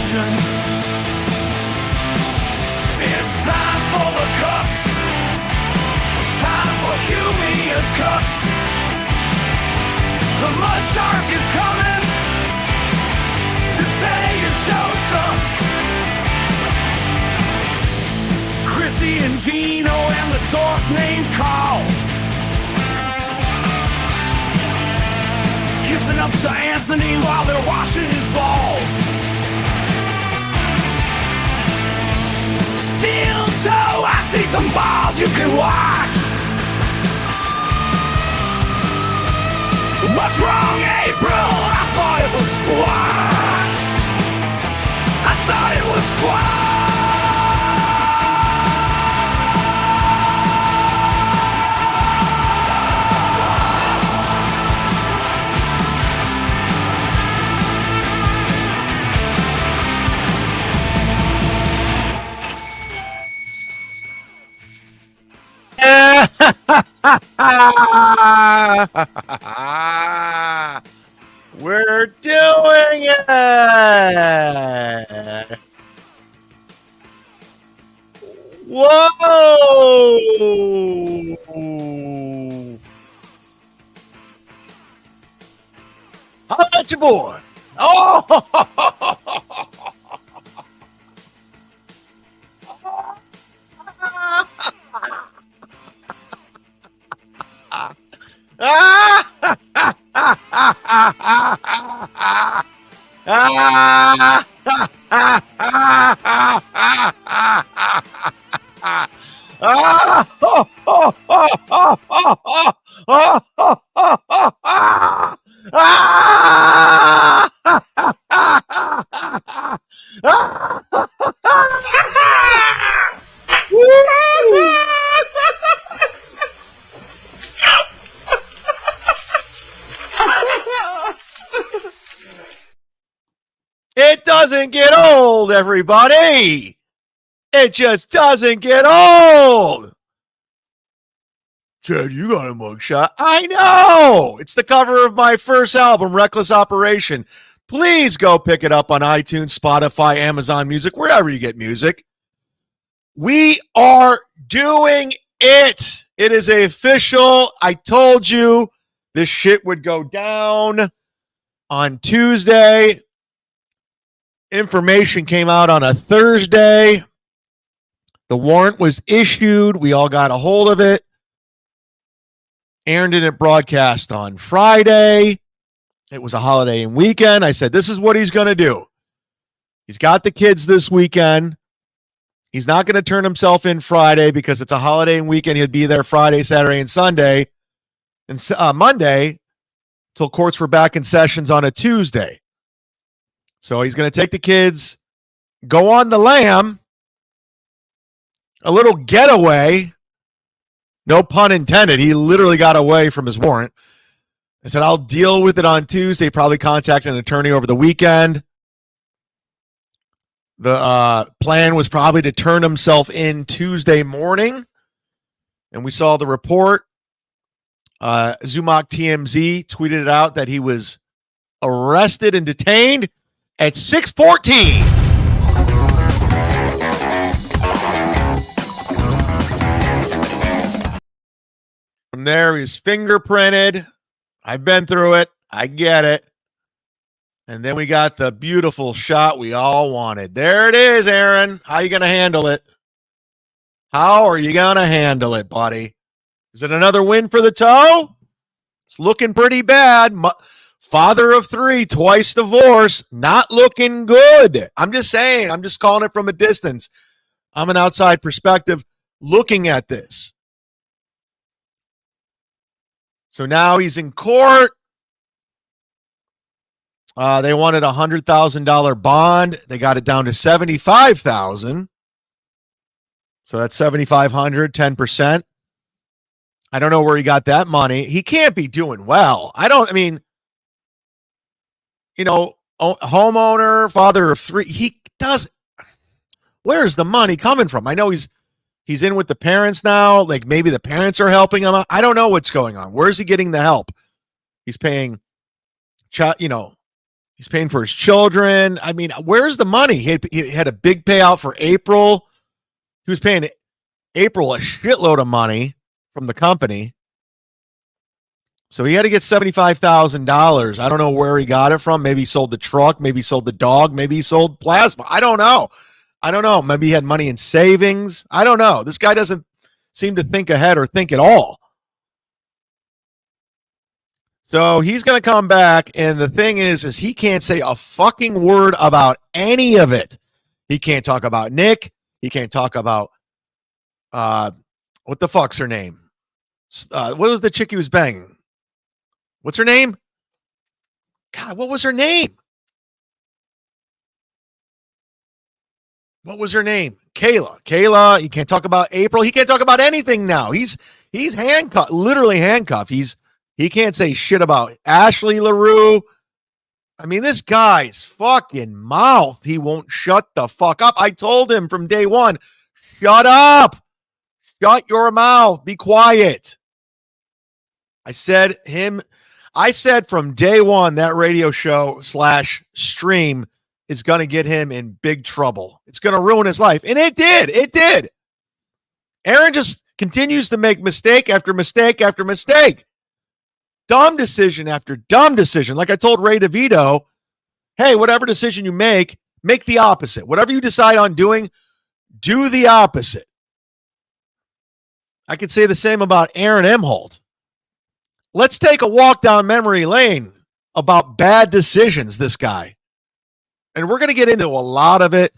attention. It's time for the Cucks. Time for Cumia'S Cucks. The mud shark is coming to say your show sucks. Chrissy and Gino and the dork named Carl. Kissing up to Anthony while they're washing his balls. Steel toe, I see some balls you can wash. What's wrong, April? I thought it was squashed. I thought it was squashed. We're doing it! Whoa! How about your boy? Oh! It doesn't get old, everybody. It just doesn't get old. Ted, you got a mugshot. I know. It's the cover of my first album, Reckless Operation. Please go pick it up on iTunes, Spotify, Amazon Music, wherever you get music. We are doing it. It is official. I told you this shit would go down on Tuesday. Information came out on a Thursday. The warrant was issued. We all got a hold of it. Aaron didn't broadcast on Friday. It was a holiday and weekend. I said, this is what he's going to do. He's got the kids this weekend. He's not going to turn himself in Friday because it's a holiday and weekend. He'll be there Friday, Saturday, and Sunday. And Monday till courts were back in sessions on a Tuesday. So he's going to take the kids, go on the lam, a little getaway. No pun intended. He literally got away from his warrant. I said, I'll deal with it on Tuesday. Probably contact an attorney over the weekend. The plan was probably to turn himself in Tuesday morning. And we saw the report. Zumock TMZ tweeted it out that he was arrested and detained at 6:14. From there, he was fingerprinted. I've been through it. I get it. And then we got the beautiful shot we all wanted. There it is, Aaron. How you going to handle it? How are you going to handle it, buddy? Is it another win for the toe? It's looking pretty bad. Father of three, twice divorced, not looking good. I'm just saying. I'm just calling it from a distance. I'm an outside perspective looking at this. So now he's in court. They wanted a $100,000 bond. They got it down to $75,000. So that's $7,500, 10%. I don't know where he got that money. He can't be doing well. Homeowner, father of three. He does. Where's the money coming from? I know he's in with the parents now. Like maybe the parents are helping him out. I don't know what's going on. Where's he getting the help? He's paying, He's paying for his children. I mean, where's the money? He had a big payout for April. He was paying April a shitload of money from the company. So he had to get $75,000. I don't know where he got it from. Maybe he sold the truck. Maybe he sold the dog. Maybe he sold plasma. I don't know. Maybe he had money in savings. I don't know. This guy doesn't seem to think ahead or think at all. So he's going to come back, and the thing is he can't say a fucking word about any of it. He can't talk about Nick. He can't talk about what the fuck's her name? What was the chick he was banging? What's her name? God, what was her name? What was her name? Kayla. He can't talk about April. He can't talk about anything now. He's handcuffed, literally handcuffed. He can't say shit about Ashley Laroo. I mean, this guy's fucking mouth. He won't shut the fuck up. I told him from day one, shut up. Shut your mouth. Be quiet. I said from day one, that radio show / stream is going to get him in big trouble. It's going to ruin his life. And it did. It did. Aaron just continues to make mistake after mistake after mistake. Dumb decision after dumb decision. Like I told Ray DeVito, hey, whatever decision you make the opposite. Whatever you decide on doing, do the opposite. I could say the same about Aaron Imholte. Let's take a walk down memory lane about bad decisions, this guy. And we're going to get into a lot of it.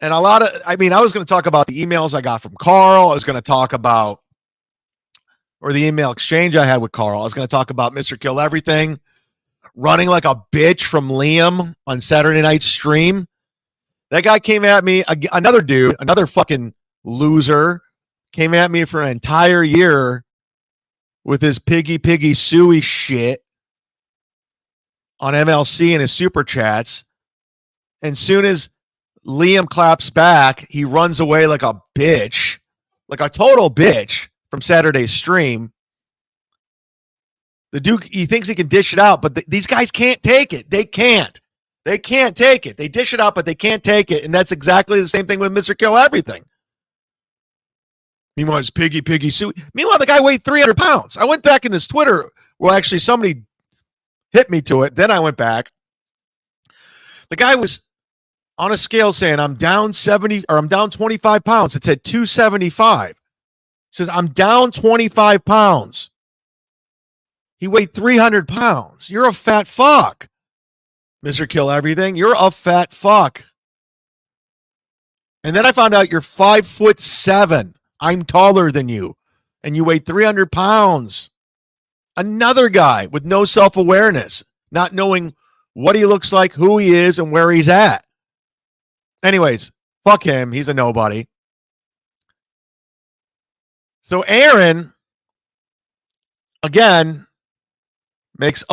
And I was going to talk about the emails I got from Carl. I was going to talk about, or the email exchange I had with Carl. I was going to talk about Mr. Kill Everything running like a bitch from Liam on Saturday night's stream. That guy came at me, another dude, another fucking loser, came at me for an entire year with his piggy suey shit on MLC and his super chats. And soon as Liam claps back, he runs away like a bitch, like a total bitch from Saturday's stream. The Duke, he thinks he can dish it out, but these guys can't take it. They can't take it. They dish it out, but they can't take it. And that's exactly the same thing with Mr. Kill Everything. Meanwhile, it's piggy suey. Meanwhile, the guy weighed 300 pounds. I went back in his Twitter. Well, actually, somebody hit me to it. Then I went back. The guy was on a scale saying, I'm down 25 pounds. It said 275. It says, I'm down 25 pounds. He weighed 300 pounds. You're a fat fuck. Mr. Kill Everything. You're a fat fuck. And then I found out you're 5'7". I'm taller than you. And you weigh 300 pounds. Another guy with no self-awareness, not knowing what he looks like, who he is, and where he's at. Anyways, fuck him. He's a nobody. So Aaron, again, makes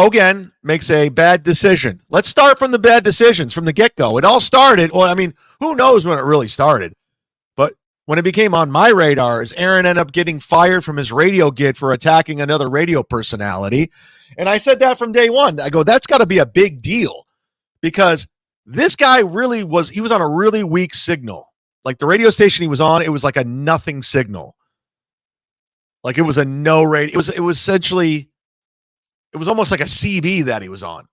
a bad decision. Let's start from the bad decisions from the get-go. It all started, well, I mean, who knows when it really started? But when it became on my radar is Aaron ended up getting fired from his radio gig for attacking another radio personality. And I said that from day one. I go, that's got to be a big deal because this guy he was on a really weak signal. Like the radio station he was on, it was like a nothing signal. Like it was a no radio. It was essentially, it was almost like a CB that he was on.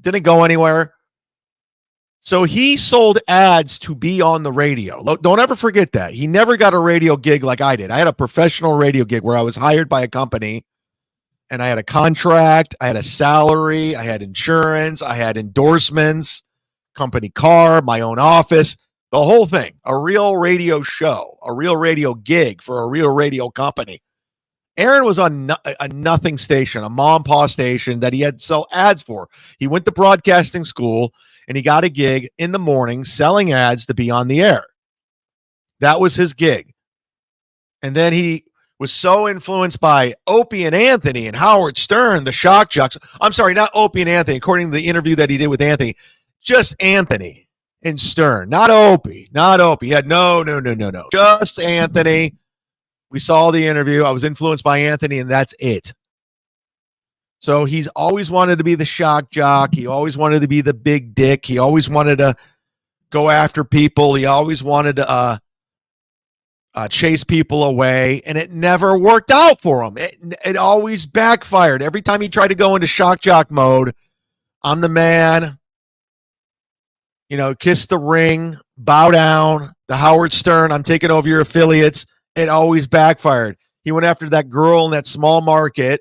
Didn't go anywhere. So he sold ads to be on the radio. Don't ever forget that. He never got a radio gig like I did. I had a professional radio gig where I was hired by a company and I had a contract, I had a salary, I had insurance, I had endorsements, company car, my own office, the whole thing. A real radio show, a real radio gig for a real radio company. Aaron was on a nothing station, a mom and pop station that he had to sell ads for. He went to broadcasting school and he got a gig in the morning selling ads to be on the air. That was his gig. And then he was so influenced by Opie and Anthony and Howard Stern, the shock jocks. I'm sorry, not Opie and Anthony, according to the interview that he did with Anthony. Just Anthony and Stern, not Opie. He had no. Just Anthony. We saw the interview. I was influenced by Anthony, and that's it. So he's always wanted to be the shock jock. He always wanted to be the big dick. He always wanted to go after people. He always wanted to chase people away, and it never worked out for him. It always backfired. Every time he tried to go into shock jock mode, I'm the man, kiss the ring, bow down, the Howard Stern, I'm taking over your affiliates. It always backfired. He went after that girl in that small market,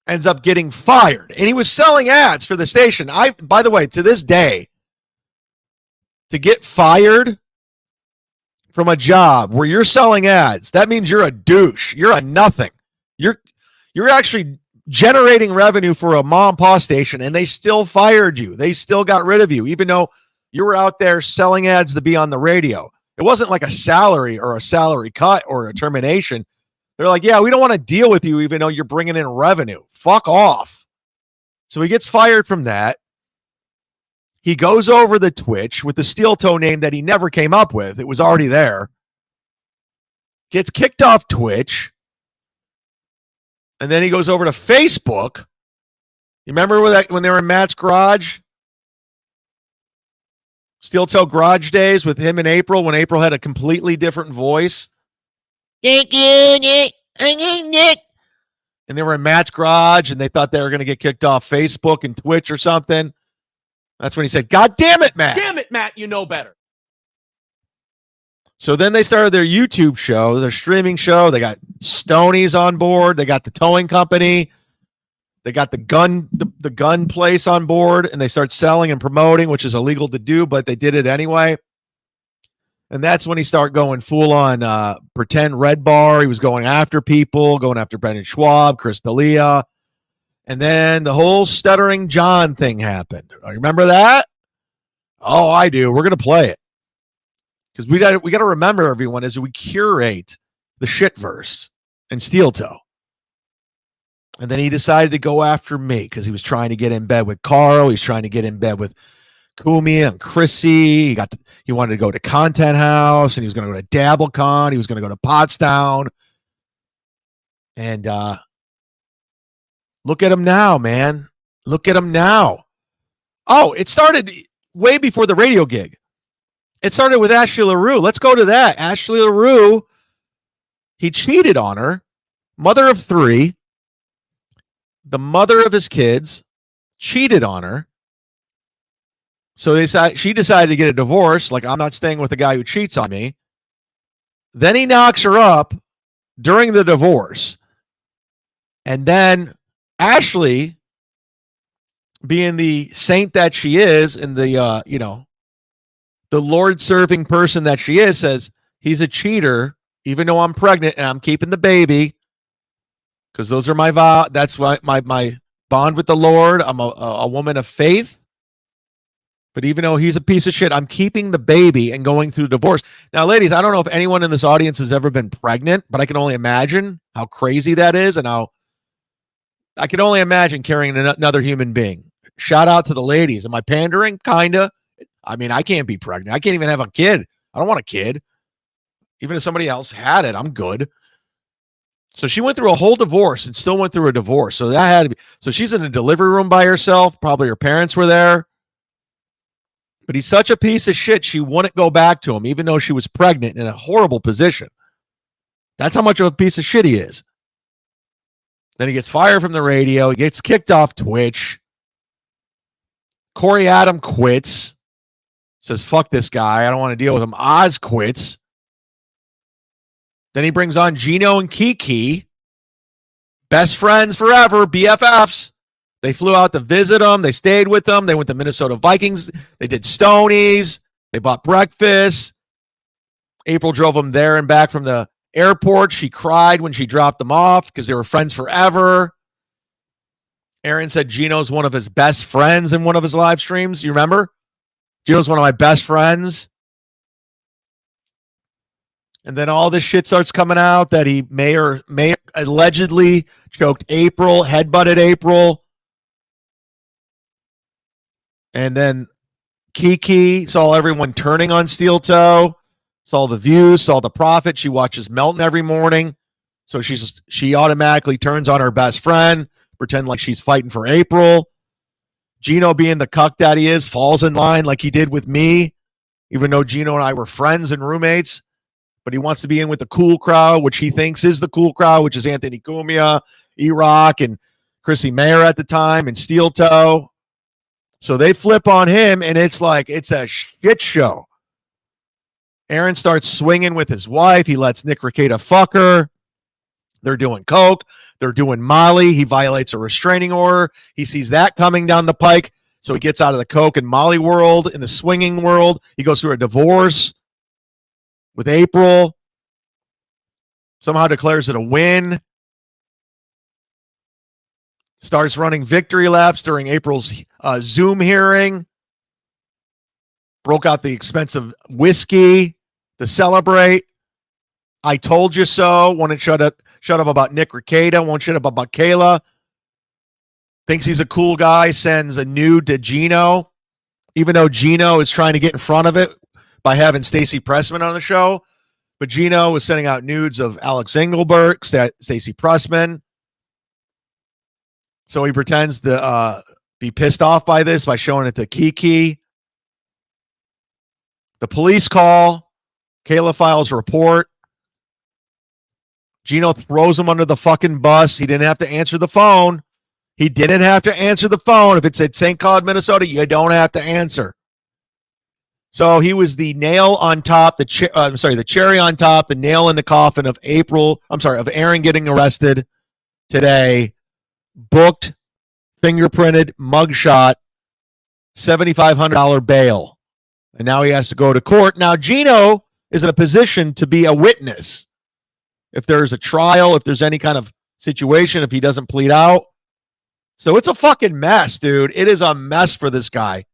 ends up getting fired. And he was selling ads for the station. By the way, to this day, to get fired from a job where you're selling ads, that means you're a douche. You're a nothing. You're actually generating revenue for a mom and pop station, and they still fired you. They still got rid of you, even though you were out there selling ads to be on the radio. It wasn't like a salary or a salary cut or a termination. They're like, yeah, we don't want to deal with you even though you're bringing in revenue. Fuck off. So he gets fired from that. He goes over the Twitch with the steel toe name that he never came up with. It was already there. Gets kicked off Twitch. And then he goes over to Facebook. You remember when they were in Matt's garage? Steel toe garage days with him and April, when April had a completely different voice. Thank you, Nick. And they were in Matt's garage, and they thought they were going to get kicked off Facebook and Twitch or something. That's when he said, God damn it, Matt. Damn it, Matt, you know better. So then they started their YouTube show, their streaming show. They got Stonies on board. They got the towing company. They got the gun place on board, and they start selling and promoting, which is illegal to do, but they did it anyway. And that's when he started going full on pretend red bar. He was going after people, going after Brendan Schwab, Chris D'Elia. And then the whole Stuttering John thing happened. Remember that? Oh, I do. We're going to play it. Because we got to remember, everyone, as we curate the Shitverse and Steel Toe. And then he decided to go after me because he was trying to get in bed with Carl. He's trying to get in bed with Cumia and Chrissy. He wanted to go to Content House, and he was going to go to DabbleCon. He was going to go to Pottstown. And look at him now, man. Look at him now. Oh, it started way before the radio gig. It started with Ashley Laroo. Let's go to that. Ashley Laroo, he cheated on her, mother of 3, the mother of his kids, cheated on her. So she decided to get a divorce. Like, I'm not staying with a guy who cheats on me. Then he knocks her up during the divorce. And then Ashley, being the saint that she is, and the the Lord-serving person that she is, says he's a cheater, even though I'm pregnant and I'm keeping the baby, because those are my vow. That's my bond with the Lord. I'm a woman of faith. But even though he's a piece of shit, I'm keeping the baby and going through divorce. Now, ladies, I don't know if anyone in this audience has ever been pregnant, but I can only imagine how crazy that is, and how I can only imagine carrying another human being. Shout out to the ladies. Am I pandering? Kinda. I mean, I can't be pregnant. I can't even have a kid. I don't want a kid. Even if somebody else had it, I'm good. So she went through a whole divorce and still went through a divorce. So that had to be. So she's in a delivery room by herself. Probably her parents were there. But he's such a piece of shit, she wouldn't go back to him, even though she was pregnant in a horrible position. That's how much of a piece of shit he is. Then he gets fired from the radio. He gets kicked off Twitch. Corey Adam quits. Says, fuck this guy. I don't want to deal with him. Oz quits. Then he brings on Gino and Kiki. Best friends forever, BFFs. They flew out to visit him. They stayed with them. They went to Minnesota Vikings. They did Stonies. They bought breakfast. April drove them there and back from the airport. She cried when she dropped them off because they were friends forever. Aaron said Gino's one of his best friends in one of his live streams. You remember? Gino's one of my best friends. And then all this shit starts coming out that he may allegedly choked April, headbutted April. And then Kiki saw everyone turning on Steel Toe, saw the views, saw the profit. She watches Melton every morning. So she automatically turns on her best friend, pretend like she's fighting for April. Gino, being the cuck that he is, falls in line like he did with me, even though Gino and I were friends and roommates. But he wants to be in with the cool crowd, which he thinks is the cool crowd, which is Anthony Cumia, E-Rock, and Chrissy Mayer at the time, and Steel Toe. So they flip on him, and it's a shit show. Aaron starts swinging with his wife. He lets Nick Recollections fuck her. They're doing coke. They're doing Molly. He violates a restraining order. He sees that coming down the pike, so he gets out of the coke and Molly world, in the swinging world. He goes through a divorce with April. Somehow declares it a win. Starts running victory laps during April's Zoom hearing. Broke out the expensive whiskey to celebrate. I told you so. Won't shut up about Nick Recollections. Won't shut up about Kayla. Thinks he's a cool guy. Sends a nude to Gino, even though Gino is trying to get in front of it by having Stacey Pressman on the show. But Gino was sending out nudes of Alex Engelbert, Stacey Pressman. So he pretends to be pissed off by this by showing it to Kiki. The police call. Kayla files a report. Gino throws him under the fucking bus. He didn't have to answer the phone. If it said St. Cloud, Minnesota, you don't have to answer. So he was the nail on top, the cherry on top, the nail in the coffin of Aaron getting arrested today. Booked, fingerprinted, mugshot, $7,500 bail. And now he has to go to court. Now Gino is in a position to be a witness. If there's a trial, if there's any kind of situation, if he doesn't plead out. So it's a fucking mess, dude. It is a mess for this guy.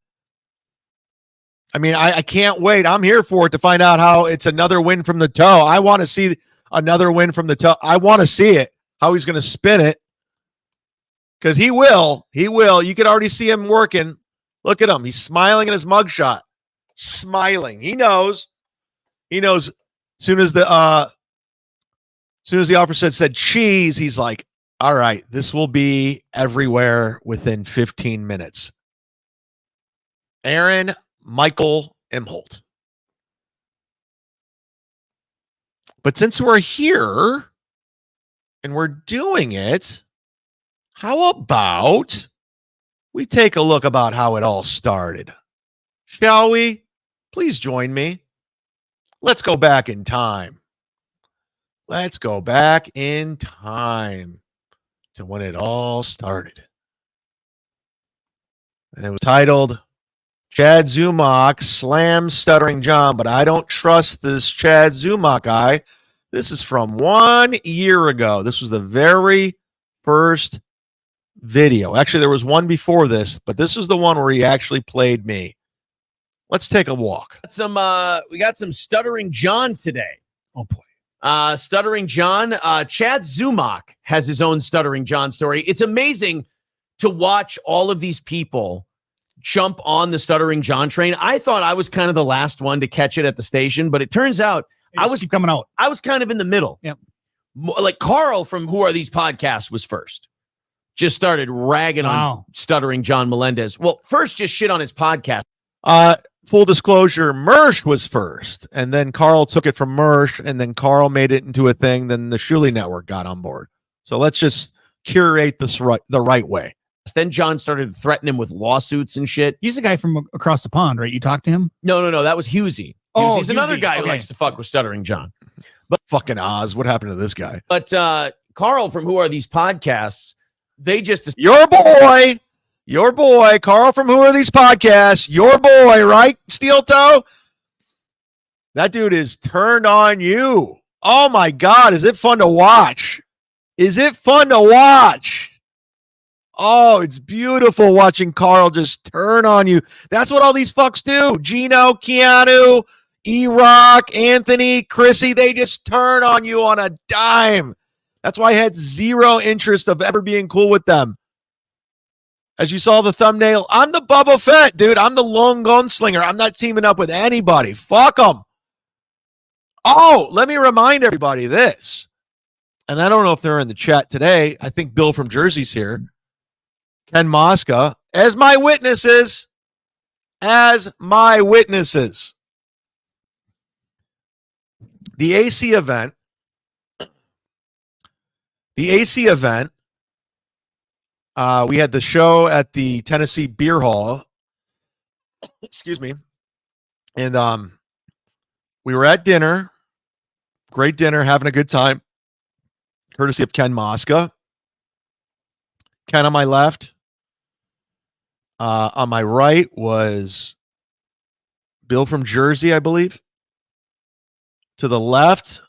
I mean, I can't wait. I'm here for it to find out how it's another win from the toe. I want to see another win from the toe. I want to see it, how he's going to spin it. Because he will. You can already see him working. Look at him. He's smiling in his mugshot. Smiling. He knows. As soon as the officer said cheese, he's like, all right, this will be everywhere within 15 minutes. Aaron Imholte. But since we're here and we're doing it, how about we take a look about how it all started? Shall we? Please join me. Let's go back in time. Let's go back in time to when it all started. And it was titled Chad Zumock Slams Stuttering John, but I don't trust this Chad Zumock guy. This is from 1 year ago. This was the very first video. Actually, there was one before this, but this was the one where he actually played me. Let's take a walk. We got some Stuttering John today. Oh, boy. Stuttering John. Chad Zumock has his own Stuttering John story. It's amazing to watch all of these people jump on the Stuttering John train. I thought I was kind of the last one to catch it at the station, but it turns out I was keep coming out. I was kind of in the middle. Yep. Like Carl from Who Are These Podcasts was first. Just started ragging on Stuttering John Melendez. Well, first just shit on his podcast. Full disclosure, Mersh was first, and then Carl took it from Mersh, and then Carl made it into a thing. Then the Shuley Network got on board. So let's just curate this the right way. Then John started threatening him with lawsuits and shit. He's the guy from across the pond, right? You talked to him? No. That was Husey. Oh, he's another Husey. guy who Okay. likes to fuck with Stuttering John. But fucking Oz, what happened to this guy? But Carl from Who Are These Podcasts, they just... Your boy, Carl from Who Are These Podcasts, your boy, right, Steel Toe? That dude is turned on you. Oh, my God. Is it fun to watch? Oh, it's beautiful watching Carl just turn on you. That's what all these fucks do. Gino, Keanu, E-Rock, Anthony, Chrissy, they just turn on you on a dime. That's why I had zero interest of ever being cool with them. As you saw the thumbnail, I'm the Boba Fett, dude. I'm the lone gunslinger. I'm not teaming up with anybody. Fuck them. Oh, let me remind everybody this. and I don't know if they're in the chat today. I think Bill from Jersey's here. Ken Mosca, as my witnesses. As my witnesses. The AC event. We had the show at the Tennessee Beer Hall. Excuse me. And we were at dinner. Great dinner, having a good time. Courtesy of Ken Mosca. Ken on my left. On my right was Bill from Jersey, I believe. To the left,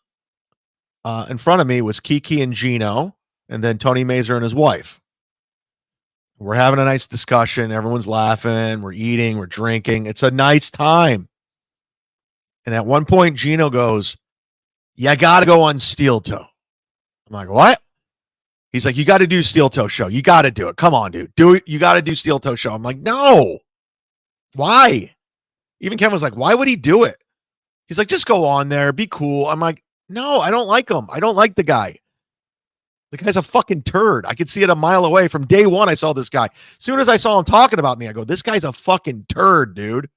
in front of me was Kiki and Gino, and then Tony Mazer and his wife. We're having a nice discussion. Everyone's laughing. We're eating. We're drinking. It's a nice time. And at one point, Gino goes, "You got to go on Steel Toe." I'm like, "What?" He's like, "You got to do Steel Toe show. You got to do it. Come on, dude. Do it. You got to do Steel Toe show." I'm like, "No. Why?" Even Ken was like, "Why would he do it?" He's like, "Just go on there. Be cool." I'm like, "No, I don't like him. I don't like the guy. The guy's a fucking turd. I could see it a mile away. From day one, I saw this guy. As soon as I saw him talking about me, I go, this guy's a fucking turd, dude."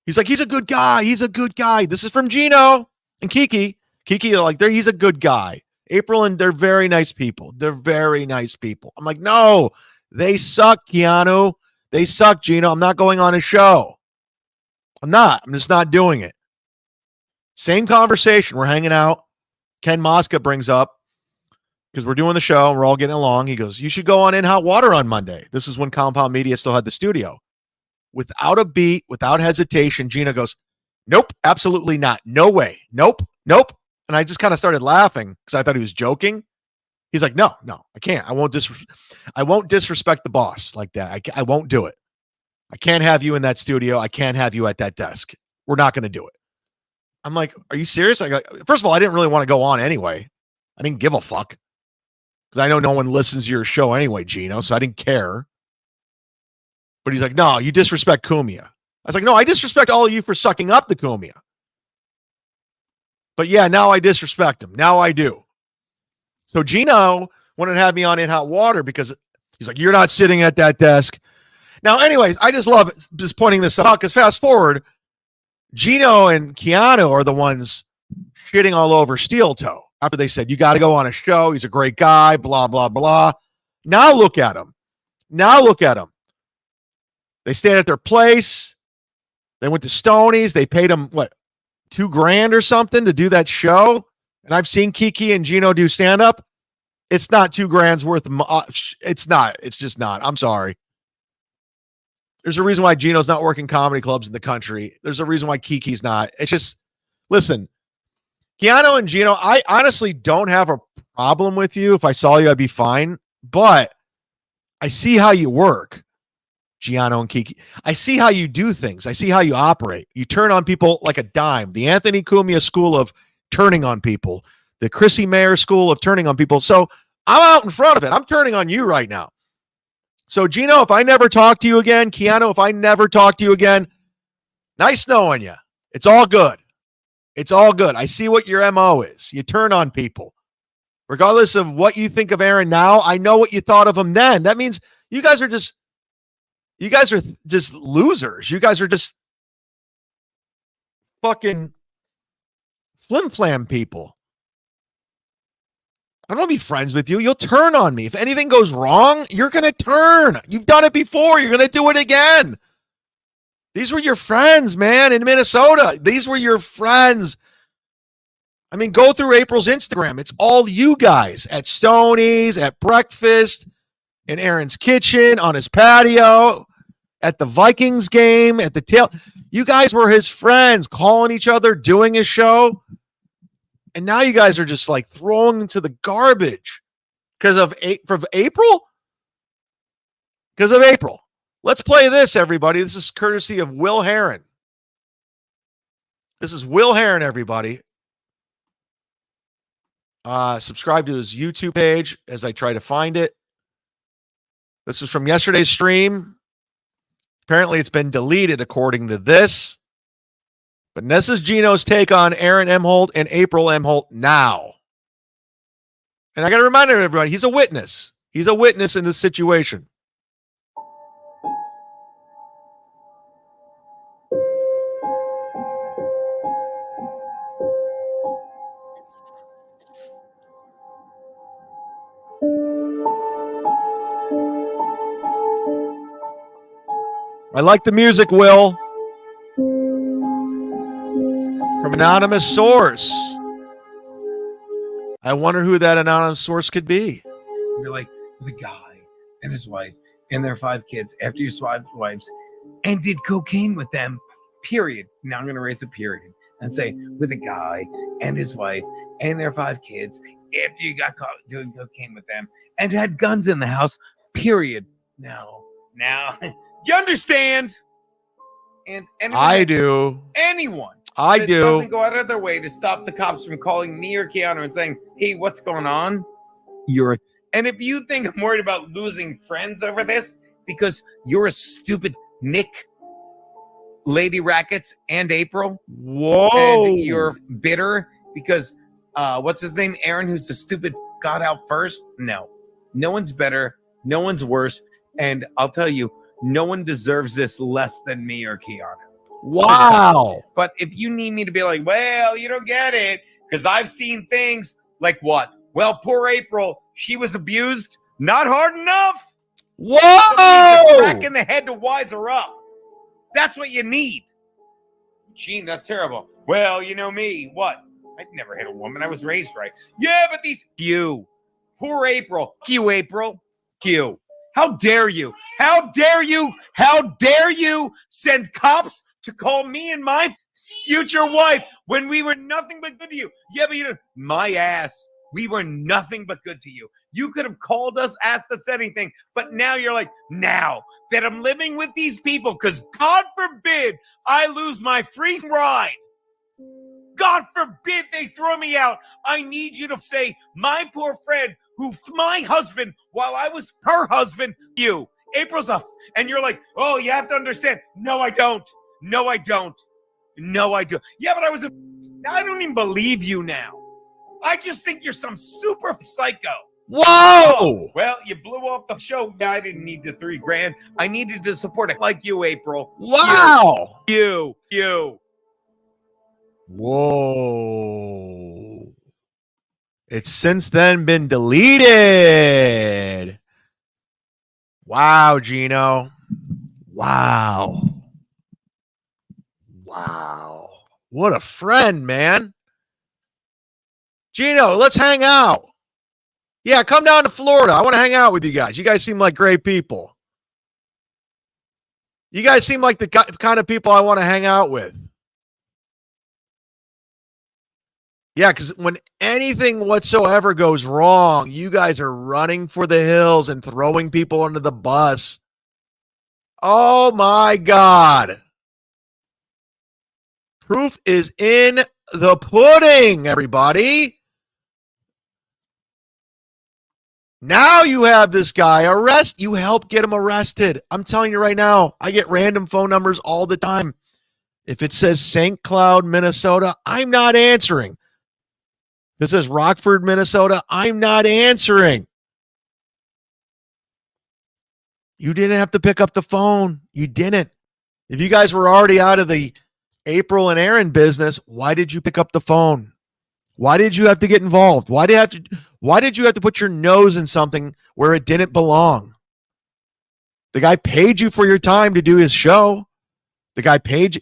He's like, "He's a good guy. He's a good guy." This is from Gino and Kiki. Kiki, like, he's a good guy. April, and they're very nice people. They're very nice people. I'm like, "No, they suck, Keanu. They suck, Gino. I'm not going on a show. I'm not. I'm just not doing it." Same conversation. We're hanging out. Ken Mosca brings up, because we're doing the show and we're all getting along. He goes, "You should go on In Hot Water on Monday." This is when Compound Media still had the studio. Without a beat, without hesitation, Gina goes, "Nope, absolutely not. No way. Nope, nope." And I just kind of started laughing because I thought he was joking. He's like, no, I can't. I won't disrespect the boss like that. I won't do it. I can't have you in that studio. I can't have you at that desk. We're not going to do it. I'm like, "Are you serious?" First of all, I didn't really want to go on anyway. I didn't give a fuck because I know no one listens to your show anyway, Gino, so I didn't care. But he's like, "No, you disrespect Cumia." I was like, "No, I disrespect all of you for sucking up to Cumia. But yeah, now I disrespect him. Now I do." So Gino wanted to have me on In Hot Water because he's like, "You're not sitting at that desk." Now, anyways, I just love just pointing this out because fast forward, Gino and Keanu are the ones shitting all over Steel Toe after they said, "You got to go on a show. He's a great guy, blah, blah, blah." Now look at him. They stayed at their place. They went to Stoney's. They paid him, what, $2,000 or something to do that show? And I've seen Kiki and Gino do stand-up. It's not $2,000 worth of it's not. It's just not. I'm sorry. There's a reason why Gino's not working comedy clubs in the country. There's a reason why Kiki's not. It's just, listen, Keanu and Gino, I honestly don't have a problem with you. If I saw you, I'd be fine. But I see how you work, Giano and Kiki. I see how you do things. I see how you operate. You turn on people like a dime. The Anthony Cumia school of turning on people. The Chrissy Mayer school of turning on people. So I'm out in front of it. I'm turning on you right now. So, Gino, if I never talk to you again, Keanu, if I never talk to you again, nice knowing you. It's all good. It's all good. I see what your MO is. You turn on people. Regardless of what you think of Aaron now, I know what you thought of him then. That means you guys are just losers. You guys are just fucking flim-flam people. I don't want to be friends with you. You'll turn on me. If anything goes wrong, you're going to turn. You've done it before. You're going to do it again. These were your friends, man, in Minnesota. These were your friends. I mean, go through April's Instagram. It's all you guys at Stoney's, at breakfast, in Aaron's kitchen, on his patio, at the Vikings game, at the tail. You guys were his friends, calling each other, doing his show. And now you guys are just like throwing into the garbage because of April? Because of April. Let's play this, everybody. This is courtesy of Will Heron. This is Will Heron, everybody. Subscribe to his YouTube page as I try to find it. This is from yesterday's stream. Apparently, it's been deleted according to this. But this is Gino's take on Aaron Imholte and April Imholte now. And I got to remind everybody, he's a witness. He's a witness in this situation. I like the music, Will. From anonymous source. I wonder who that anonymous source could be. You're like, the guy and his wife and their 5 kids after you swiped wives and did cocaine with them, period. Now I'm going to raise a period and say, with a guy and his wife and their 5 kids after you got caught doing cocaine with them and had guns in the house, period. Now, you understand? And I do. Anyone I that do. doesn't go out of their way to stop the cops from calling me or Keanu and saying, hey, what's going on? And if you think I'm worried about losing friends over this because you're a stupid Nick, Lady Rackets, and April, Whoa. and you're bitter because what's his name? Aaron, who's a stupid got out first? No one's better. No one's worse. And I'll tell you, no one deserves this less than me or Keanu. Wow. But if you need me to be like, well, you don't get it, because I've seen things like what? Well, poor April, she was abused. Not hard enough. Whoa. Crack in the head to wise her up. That's what you need. Gene, that's terrible. Well, you know me. What? I'd never hit a woman. I was raised right. Yeah, but these... You. Poor April. Q, April. Q. How dare you? How dare you? How dare you send cops to call me and my future wife when we were nothing but good to you? Yeah, but you know, my ass. We were nothing but good to you. You could have called us, asked us anything, but now you're like, now that I'm living with these people, because God forbid I lose my free ride. God forbid they throw me out. I need you to say, my poor friend, who's my husband, while I was her husband, you. April's a, and you're like, oh, you have to understand. No, I don't. No, I don't. No, I do. Yeah, but I don't even believe you now. I just think you're some super psycho. Whoa. Oh, well, you blew off the show. Yeah, I didn't need the $3,000. I needed to support it like you, April. Wow. You. Whoa. It's since then been deleted. Wow, Gino. Wow. What a friend, man. Gino, let's hang out. Yeah, come down to Florida. I want to hang out with you guys. You guys seem like great people. You guys seem like the kind of people I want to hang out with. Yeah, because when anything whatsoever goes wrong, you guys are running for the hills and throwing people under the bus. Oh, my God. Proof is in the pudding, everybody. Now you have this guy arrested. You helped get him arrested. I'm telling you right now, I get random phone numbers all the time. If it says St. Cloud, Minnesota, I'm not answering. If it says Rockford, Minnesota, I'm not answering. You didn't have to pick up the phone. You didn't. If you guys were already out of the April and Aaron business, why did you pick up the phone? Why did you have to get involved? Why did you have to put your nose in something where it didn't belong? The guy paid you for your time to do his show. The guy paid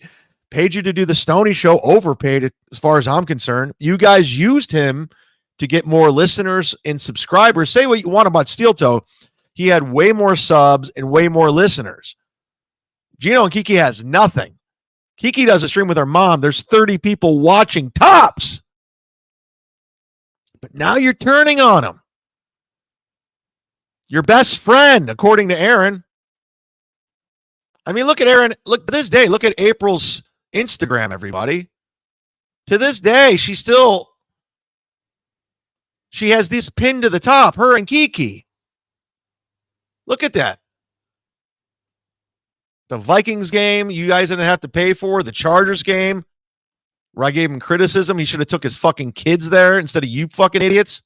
you to do the Stoney show, overpaid as far as I'm concerned. You guys used him to get more listeners and subscribers. Say what you want about Steel Toe. He had way more subs and way more listeners. Gino and Kiki has nothing. Kiki does a stream with her mom. There's 30 people watching tops. But now you're turning on him. Your best friend, according to Aaron. I mean, look at Aaron. Look, to this day, look at April's Instagram, everybody. To this day, she has this pinned to the top, her and Kiki. Look at that. The Vikings game, you guys didn't have to pay for. The Chargers game, where I gave him criticism. He should have took his fucking kids there instead of you fucking idiots.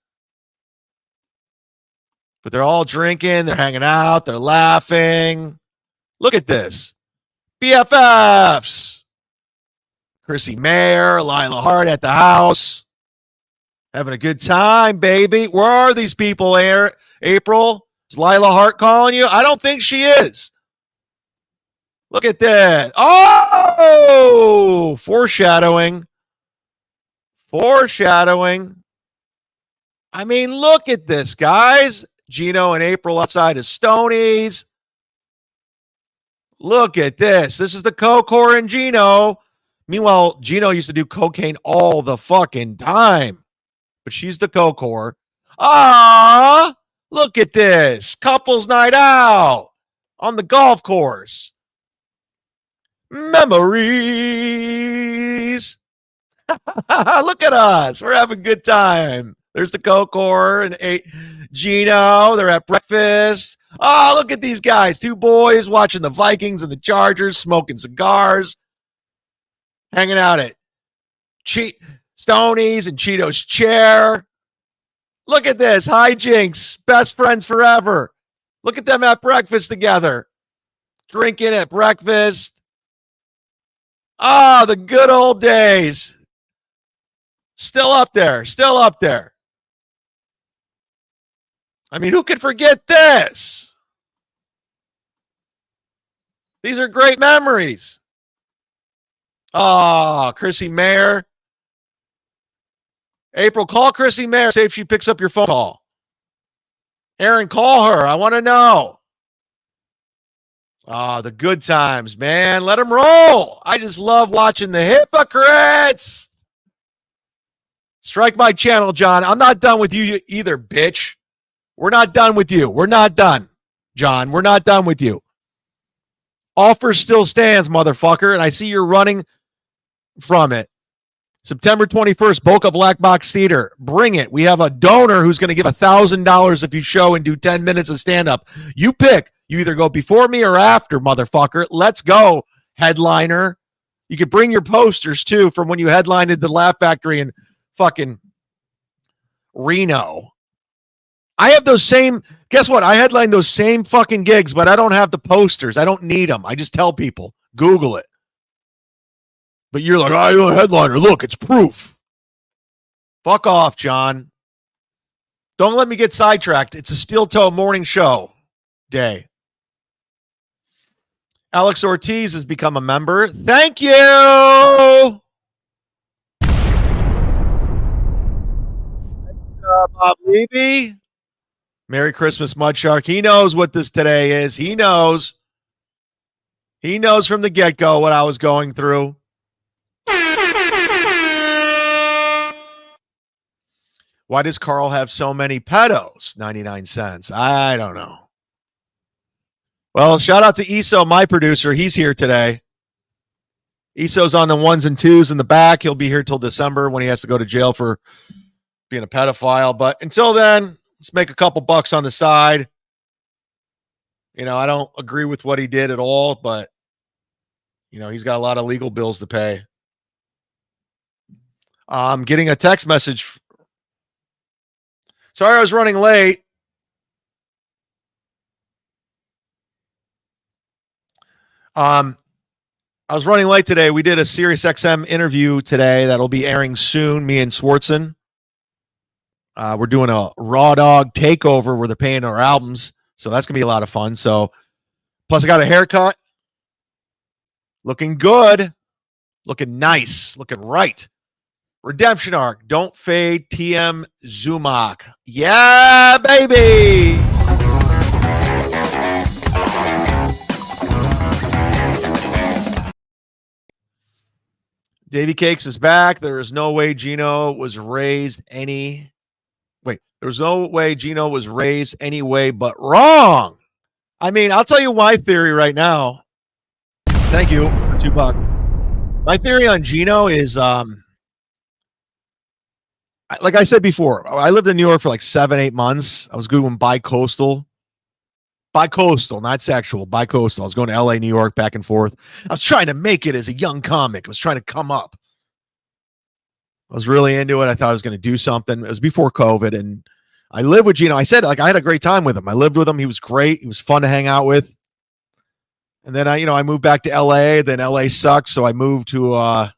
But they're all drinking, they're hanging out, they're laughing. Look at this. BFFs. Chrissy Mayer, Lila Hart at the house. Having a good time, baby. Where are these people, April? Is Lila Hart calling you? I don't think she is. Look at that. Oh, foreshadowing. Foreshadowing. I mean, look at this, guys. Gino and April outside of Stoney's. Look at this. This is the Cocor and Gino. Meanwhile, Gino used to do cocaine all the fucking time. But she's the Cocor. Ah, look at this. Couples night out on the golf course. Memories. Look at us. We're having a good time. There's the Cocor and Gino. They're at breakfast. Oh, look at these guys. Two boys watching the Vikings and the Chargers, smoking cigars, hanging out at Stoney's and Cheeto's chair. Look at this. Hijinks. Best friends forever. Look at them at breakfast together. Drinking at breakfast. Ah, the good old days. Still up there. Still up there. I mean, who could forget this? These are great memories. Oh, Chrissy Mayer. April, call Chrissy Mayer. See if she picks up your phone call. Aaron, call her. I want to know. Oh, the good times, man. Let them roll. I just love watching the hypocrites. Strike my channel, John. I'm not done with you either, bitch. We're not done with you. We're not done, John. We're not done with you. Offer still stands, motherfucker, and I see you're running from it. September 21st, Boca Black Box Theater. Bring it. We have a donor who's going to give $1,000 if you show and do 10 minutes of stand-up. You pick. You either go before me or after, motherfucker. Let's go, headliner. You could bring your posters, too, from when you headlined the Laugh Factory in fucking Reno. I have those same, guess what? I headline those same fucking gigs, but I don't have the posters. I don't need them. I just tell people, Google it. But you're like, I'm a headliner. Look, it's proof. Fuck off, John. Don't let me get sidetracked. It's a steel toe morning show day. Alex Ortiz has become a member. Thank you. Bob Levy. Merry Christmas, Mudshark. He knows what this today is. He knows. He knows from the get-go what I was going through. Why does Carl have so many pedos? 99 cents. I don't know. Well, shout out to Eso, my producer. He's here today. Eso's on the ones and twos in the back. He'll be here till December when he has to go to jail for being a pedophile. But until then, let's make a couple bucks on the side. You know, I don't agree with what he did at all, but, you know, he's got a lot of legal bills to pay. I'm getting a text message. Sorry I was running late. I was running late today. We did a SiriusXM interview today that'll be airing soon, me and Swartzen. We're doing a Raw Dog takeover where they're paying our albums. So that's going to be a lot of fun. So, plus I got a haircut. Looking good. Looking nice. Looking right. Redemption arc. Don't fade. TM Zumock. Yeah, baby. Davy Cakes is back. There is no way Gino was raised any way but wrong. I mean, I'll tell you my theory right now. Thank you for $2. My theory on Gino is, like I said before, I lived in New York for like 7-8 months. I was going bi-coastal, not sexual, bi-coastal. I was going to LA, New York, back and forth. I was trying to make it as a young comic. I was trying to come up. I was really into it. I thought I was going to do something. It was before COVID, and I live with Gino. I said, like, I had a great time with him. I lived with him. He was great. He was fun to hang out with. And then I moved back to LA. Then LA sucks. So I moved to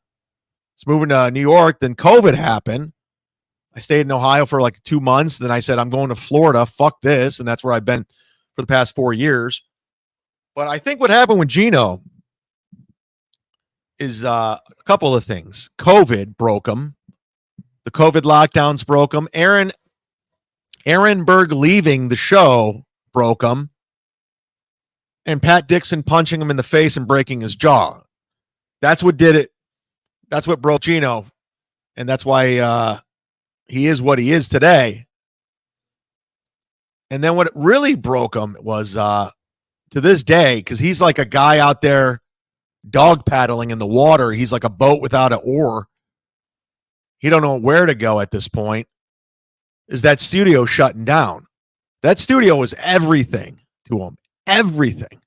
moving to New York. Then COVID happened. I stayed in Ohio for like 2 months. Then I said, I'm going to Florida. Fuck this. And that's where I've been for the past 4 years. But I think what happened with Gino is a couple of things. COVID broke him. The COVID lockdowns broke him. Aaron Berg leaving the show broke him. And Pat Dixon punching him in the face and breaking his jaw. That's what did it. That's what broke Gino. And that's why he is what he is today. And then what really broke him was to this day, because he's like a guy out there dog paddling in the water. He's like a boat without an oar. He don't know where to go at this point. Is that studio shutting down? That studio was everything to him. Everything.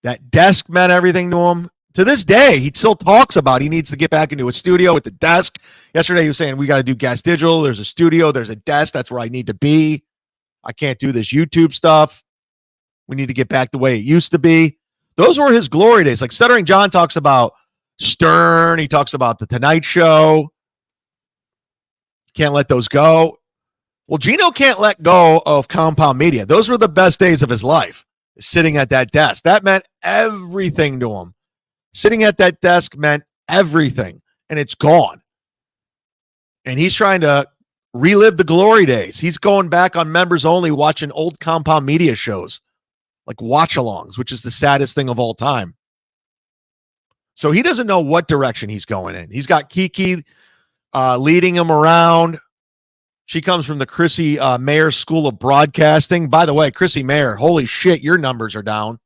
That desk meant everything to him. To this day, he still talks about he needs to get back into a studio with the desk. Yesterday, he was saying, we got to do Gas Digital. There's a studio. There's a desk. That's where I need to be. I can't do this YouTube stuff. We need to get back the way it used to be. Those were his glory days. Like Stuttering John talks about Stern. He talks about The Tonight Show. Can't let those go. Well, Gino can't let go of Compound Media. Those were the best days of his life, sitting at that desk. That meant everything to him. Sitting at that desk meant everything, and it's gone. And he's trying to relive the glory days. He's going back on members only, watching old Compound Media shows, like watch-alongs, which is the saddest thing of all time. So he doesn't know what direction he's going in. He's got Kiki leading him around. She comes from the Chrissy Mayer School of Broadcasting. By the way, Chrissy Mayer, holy shit, your numbers are down.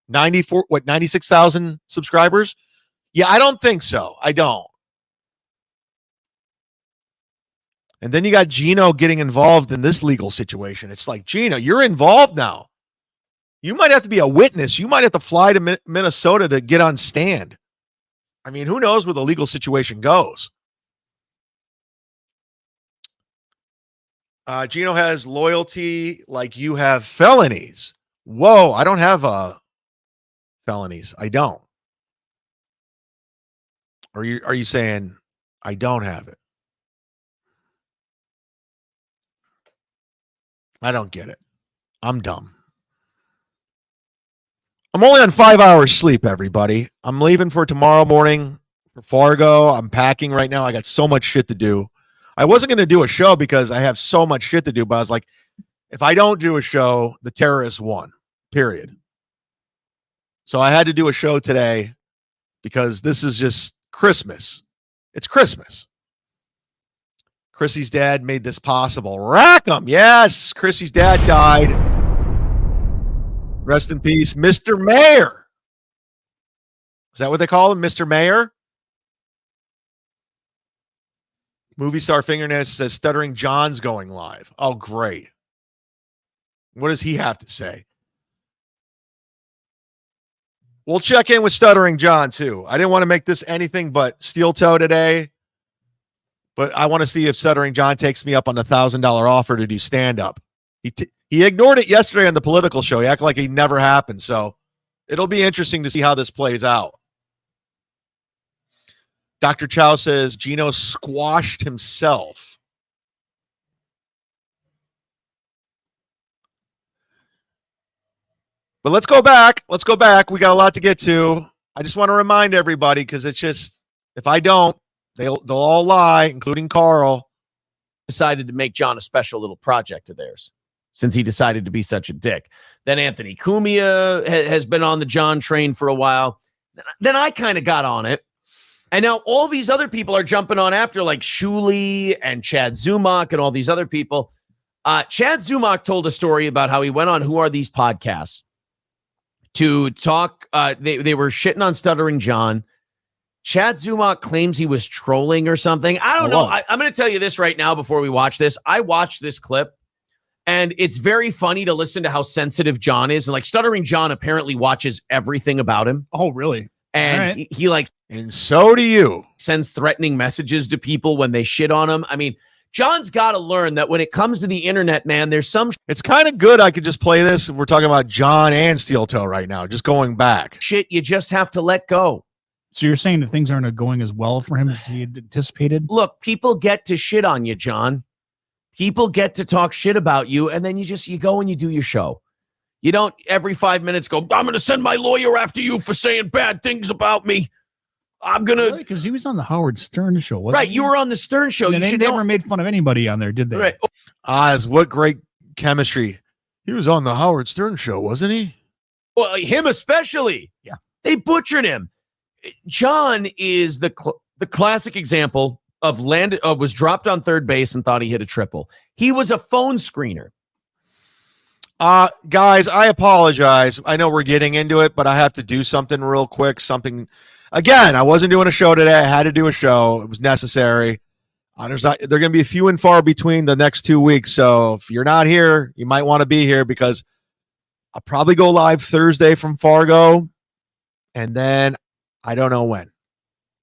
96,000 subscribers? Yeah, I don't think so. I don't. And then you got Gino getting involved in this legal situation. It's like, Gino, you're involved now. You might have to be a witness. You might have to fly to Minnesota to get on stand. I mean, who knows where the legal situation goes? Gino has loyalty like you have felonies. Whoa, I don't have felonies. I don't. Are you saying I don't have it? I don't get it. I'm dumb. I'm only on 5 hours sleep, everybody. I'm leaving for tomorrow morning for Fargo. I'm packing right now. I got so much shit to do. I wasn't going to do a show because I have so much shit to do, but I was like, if I don't do a show, the terrorists won, period. So I had to do a show today because this is just Christmas. It's Christmas. Chrissy's dad made this possible. Rackham, yes, Chrissy's dad died. Rest in peace, Mr. Mayor. Is that what they call him, Mr. Mayor? Movie Star Fingernails says Stuttering John's going live. Oh, great. What does he have to say? We'll check in with Stuttering John, too. I didn't want to make this anything but steel toe today, but I want to see if Stuttering John takes me up on the $1,000 offer to do stand-up. He ignored it yesterday on the political show. He acted like it never happened, so it'll be interesting to see how this plays out. Dr. Chow says Gino squashed himself. But let's go back. Let's go back. We got a lot to get to. I just want to remind everybody because it's just, if I don't, they'll all lie, including Carl. Decided to make John a special little project of theirs since he decided to be such a dick. Then Anthony Cumia has been on the John train for a while. Then I kind of got on it. And now all these other people are jumping on after, like Shuli and Chad Zumock and all these other people. Chad Zumock told a story about how he went on Who Are These Podcasts to talk. They were shitting on Stuttering John. Chad Zumock claims he was trolling or something. I don't know. I'm going to tell you this right now before we watch this. I watched this clip, and it's very funny to listen to how sensitive John is. And like Stuttering John apparently watches everything about him. Oh, really? And he like, and so do you. Sends threatening messages to people when they shit on him. I mean, John's got to learn that when it comes to the internet, man, there's some It's kind of good I could just play this. We're talking about John and Steel Toe right now, just going back. shit you just have to let go. So you're saying that things aren't going as well for him as he had anticipated? Look, people get to shit on you, John. People get to talk shit about you, and then you go and you do your show. You don't every 5 minutes go, I'm going to send my lawyer after you for saying bad things about me. I'm going to. Because he was on the Howard Stern show, wasn't Right, he? you were on the Stern show. And You they should never know. made fun of anybody on there, did they? Right. Oz, what great chemistry. He was on the Howard Stern show, wasn't he? Well, him especially. Yeah. They butchered him. John is the classic example of was dropped on third base and thought he hit a triple. He was a phone screener. Guys, I apologize. I know we're getting into it, but I have to do something real quick. Again, I wasn't doing a show today. I had to do a show. It was necessary. They're going to be few and far between the next 2 weeks. So if you're not here, you might want to be here because I'll probably go live Thursday from Fargo. And then I don't know when.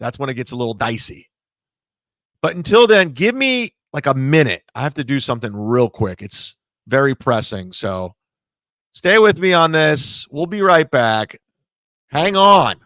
That's when it gets a little dicey. But until then, give me like a minute. I have to do something real quick. It's very pressing. So stay with me on this. We'll be right back. Hang on.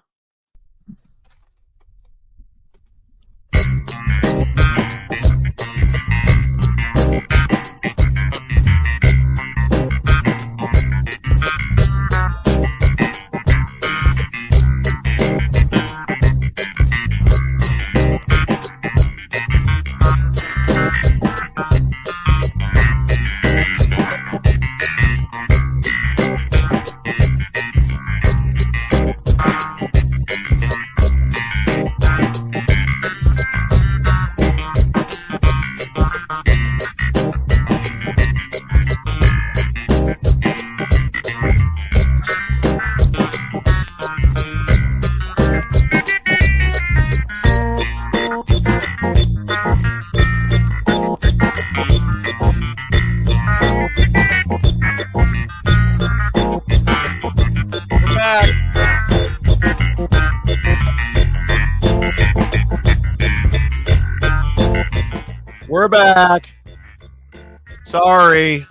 We're back. Sorry.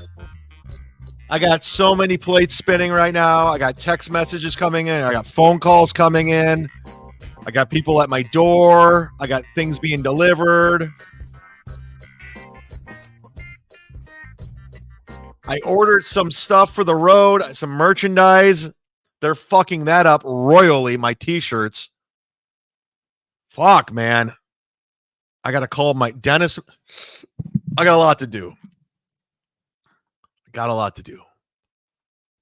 I got so many plates spinning right now. I got text messages coming in. I got phone calls coming in. I got people at my door. I got things being delivered. I ordered some stuff for the road, some merchandise. They're fucking that up royally, my t-shirts. Fuck, man. I got to call my dentist. I got a lot to do.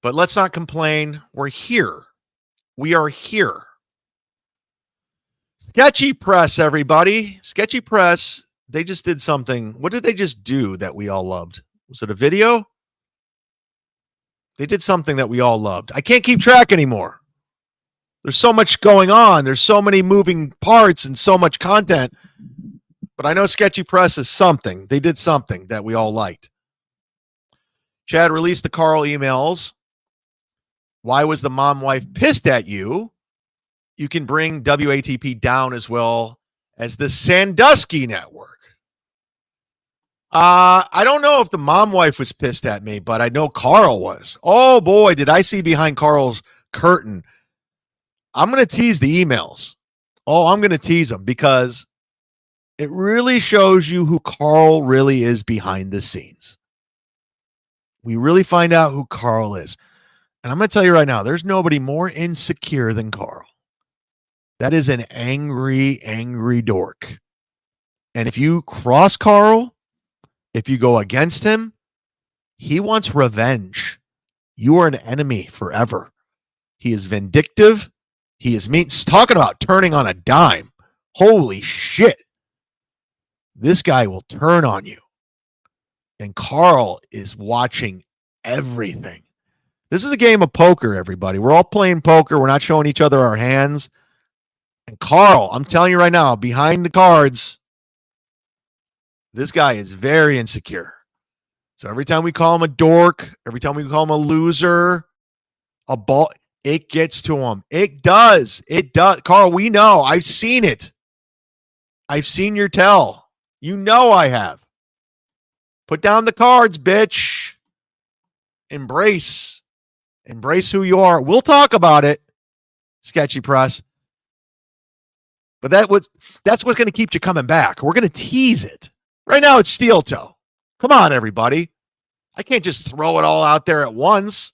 But let's not complain. We're here. We are here. Sketchy Press, everybody. Sketchy Press, they just did something. What did they just do that we all loved? Was it a video? They did something that we all loved. I can't keep track anymore. There's so much going on. There's so many moving parts and so much content. But I know Sketchy Press is something. They did something that we all liked. Chad released the Carl emails. Why was the mom wife pissed at you? You can bring WATP down as well as the Sandusky Network. I don't know if the mom wife was pissed at me, but I know Carl was. Oh boy, did I see behind Carl's curtain. I'm going to tease the emails. Oh, I'm going to tease them because it really shows you who Carl really is behind the scenes. We really find out who Carl is. And I'm going to tell you right now, there's nobody more insecure than Carl. That is an angry, angry dork. And if you cross Carl, if you go against him, he wants revenge. You are an enemy forever. He is vindictive. He is mean. Talking about turning on a dime. Holy shit. This guy will turn on you. And Carl is watching everything. This is a game of poker, everybody. We're all playing poker. We're not showing each other our hands. And Carl, I'm telling you right now, behind the cards, this guy is very insecure. So every time we call him a dork, every time we call him a loser, a ball, it gets to him. It does. It does. Carl, we know. I've seen it. I've seen your tell. You know I have. Put down the cards, bitch. Embrace who you are. We'll talk about it, Sketchy Press. But that's what's going to keep you coming back. We're going to tease it. Right now, it's Steel Toe. Come on, everybody. I can't just throw it all out there at once.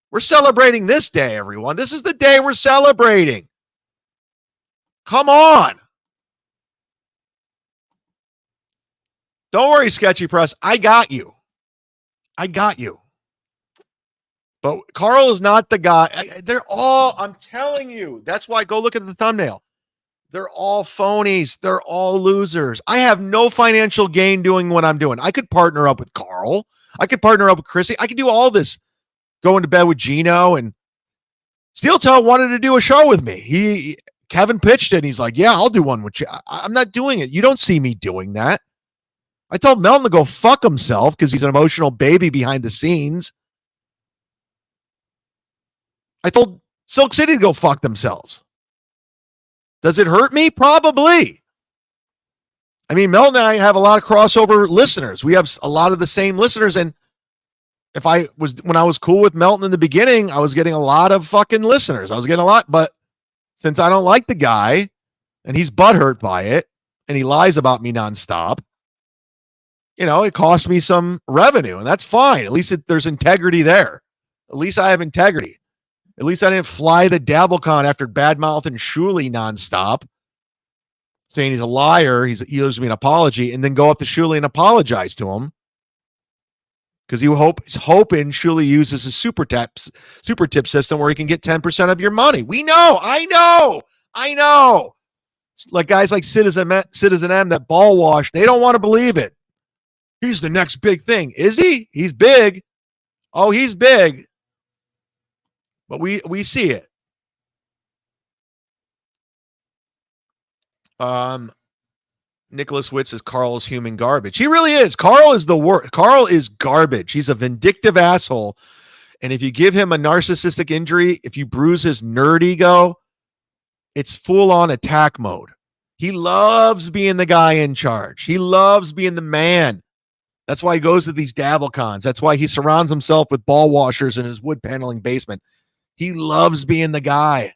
We're celebrating this day, everyone. This is the day we're celebrating. Come on. Don't worry, Sketchy Press. I got you. But Carl is not the guy. They're all, I'm telling you, that's why go look at the thumbnail. They're all phonies. They're all losers. I have no financial gain doing what I'm doing. I could partner up with Carl. I could partner up with Chrissy. I could do all this. Going to bed with Gino, and Steel Toe wanted to do a show with me. Kevin pitched it, and he's like, yeah, I'll do one with you. I'm not doing it. You don't see me doing that. I told Melton to go fuck himself because he's an emotional baby behind the scenes. I told Silk City to go fuck themselves. Does it hurt me? Probably. I mean, Melton and I have a lot of crossover listeners. We have a lot of the same listeners, and when I was cool with Melton in the beginning, I was getting a lot of fucking listeners. I was getting a lot, but since I don't like the guy and he's butthurt by it and he lies about me nonstop, it cost me some revenue, and that's fine. At least there's integrity there. At least I have integrity. At least I didn't fly the DabbleCon after badmouthing Shuley nonstop, saying he's a liar. He owes me an apology, and then go up to Shuley and apologize to him. Because he's hoping Shuley uses a super tip system where he can get 10% of your money. We know. I know. Like guys like Citizen M that ball wash, they don't want to believe it. He's the next big thing. Is he? He's big. Oh, he's big. But we see it. Nicholas Witt says Carl is human garbage. He really is. Carl is the worst. Carl is garbage. He's a vindictive asshole. And if you give him a narcissistic injury, if you bruise his nerd ego, it's full-on attack mode. He loves being the guy in charge. He loves being the man. That's why he goes to these DabbleCons. That's why he surrounds himself with ball washers in his wood paneling basement. He loves being the guy.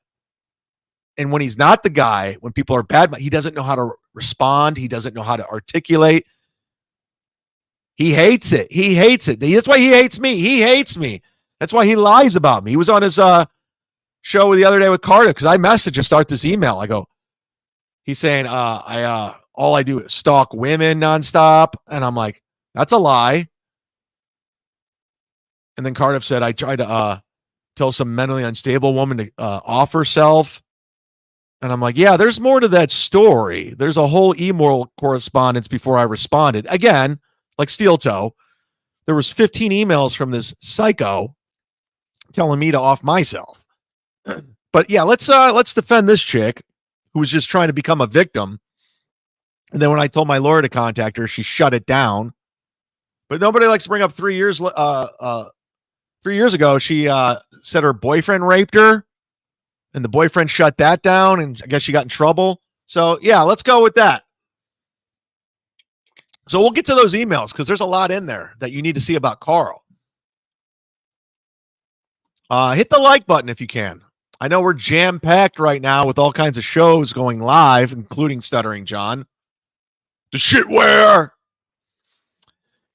And when he's not the guy, when people are bad, he doesn't know how to respond. He doesn't know how to articulate. He hates it. That's why he hates me. He hates me. That's why he lies about me. He was on his show the other day with Carter because I messaged and start this email. I go, he's saying, all I do is stalk women nonstop. And I'm like, that's a lie. And then Cardiff said, I tried to tell some mentally unstable woman to off herself. And I'm like, yeah, there's more to that story. There's a whole email correspondence before I responded. Again, like Steel Toe, there was 15 emails from this psycho telling me to off myself. But yeah, let's defend this chick who was just trying to become a victim. And then when I told my lawyer to contact her, she shut it down. But nobody likes to bring up 3 years. 3 years ago, she said her boyfriend raped her. And the boyfriend shut that down, and I guess she got in trouble. So, yeah, let's go with that. So we'll get to those emails because there's a lot in there that you need to see about Carl. Hit the like button if you can. I know we're jam-packed right now with all kinds of shows going live, including Stuttering John. The shitware.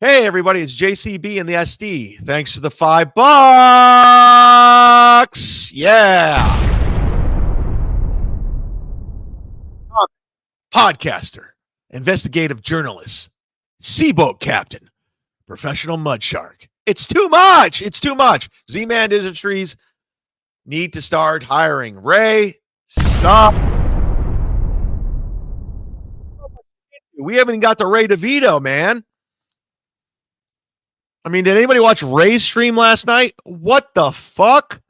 Hey, everybody, it's JCB and the SD. Thanks for the $5. Yeah. Podcaster, investigative journalist, seaboat captain, professional mud shark. It's too much. Z-Man Industries need to start hiring. Ray, stop. We haven't even got to Ray DeVito, man. I mean, did anybody watch Ray's stream last night? What the fuck?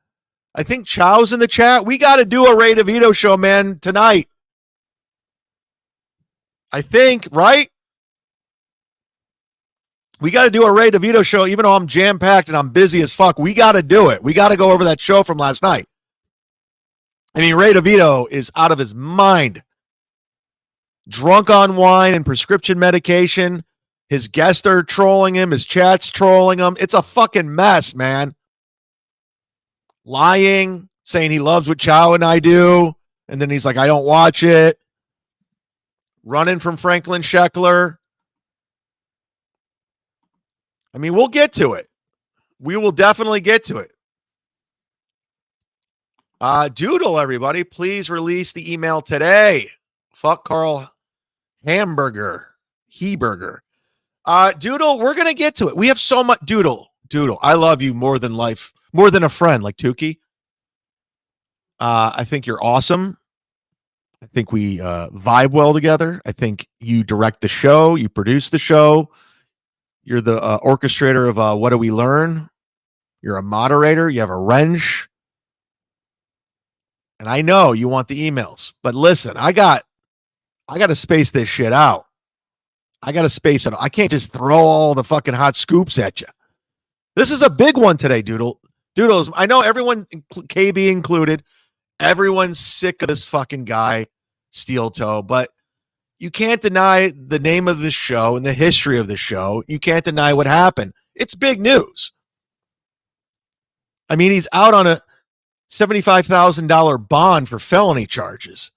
I think Chow's in the chat. We got to do a Ray DeVito show, man, tonight. I think, right? We got to do a Ray DeVito show, even though I'm jam-packed and I'm busy as fuck. We got to do it. We got to go over that show from last night. I mean, Ray DeVito is out of his mind. Drunk on wine and prescription medication. His guests are trolling him. His chat's trolling him. It's a fucking mess, man. Lying, saying he loves what Chow and I do. And then he's like, I don't watch it. Running from Franklin Sheckler. I mean, we'll get to it. We will definitely get to it. Doodle, everybody, please release the email today. Fuck Carl Heberger. Doodle, we're going to get to it. We have so much. Doodle, I love you more than life, more than a friend, like Tukey. I think you're awesome. I think we vibe well together. I think you direct the show. You produce the show. You're the orchestrator of What Do We Learn? You're a moderator. You have a wrench. And I know you want the emails. But listen, I got to space this shit out. I got to space it. I can't just throw all the fucking hot scoops at you. This is a big one today, Doodles. I know everyone, KB included, everyone's sick of this fucking guy, Steel Toe, but you can't deny the name of the show and the history of the show. You can't deny what happened. It's big news. I mean, he's out on a $75,000 bond for felony charges.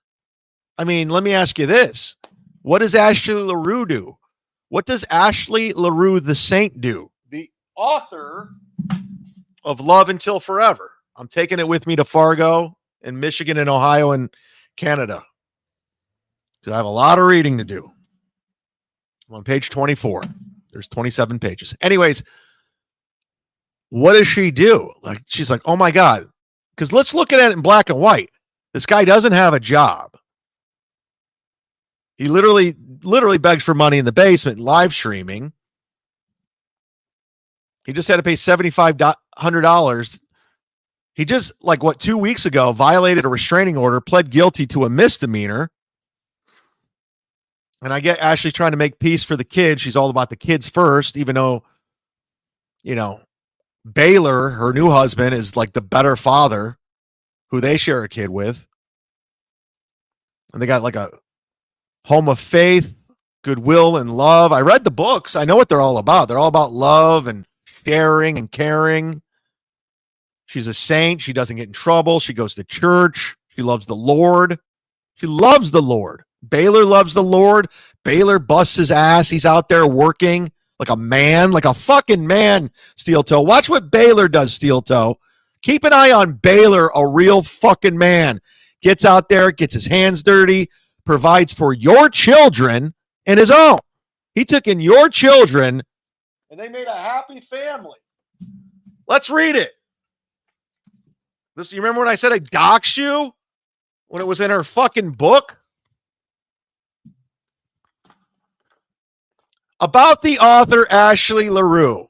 I mean, let me ask you this. What does Ashley Laroo do? What does Ashley Laroo the Saint do? The author of Love Until Forever. I'm taking it with me to Fargo and Michigan and Ohio and Canada because I have a lot of reading to do. I'm on page 24. There's 27 pages. Anyways, what does she do? Like, she's like, oh my God. Because let's look at it in black and white. This guy doesn't have a job. He literally begs for money in the basement, live streaming. He just had to pay $7,500. He just, 2 weeks ago, violated a restraining order, pled guilty to a misdemeanor. And I get Ashley trying to make peace for the kids. She's all about the kids first, even though, Baylor, her new husband, is like the better father who they share a kid with. And they got like a home of faith, goodwill, and love. I read the books. I know what they're all about. They're all about love and sharing and caring. She's a saint. She doesn't get in trouble. She goes to church. She loves the Lord. She loves the Lord. Baylor loves the Lord. Baylor busts his ass. He's out there working like a man, like a fucking man, Steel Toe. Watch what Baylor does, Steel Toe. Keep an eye on Baylor, a real fucking man. Gets out there, gets his hands dirty, provides for your children and his own. He took in your children and they made a happy family. Let's read it. You remember when I said I doxed you? When it was in her fucking book? About the author Ashley Laroo.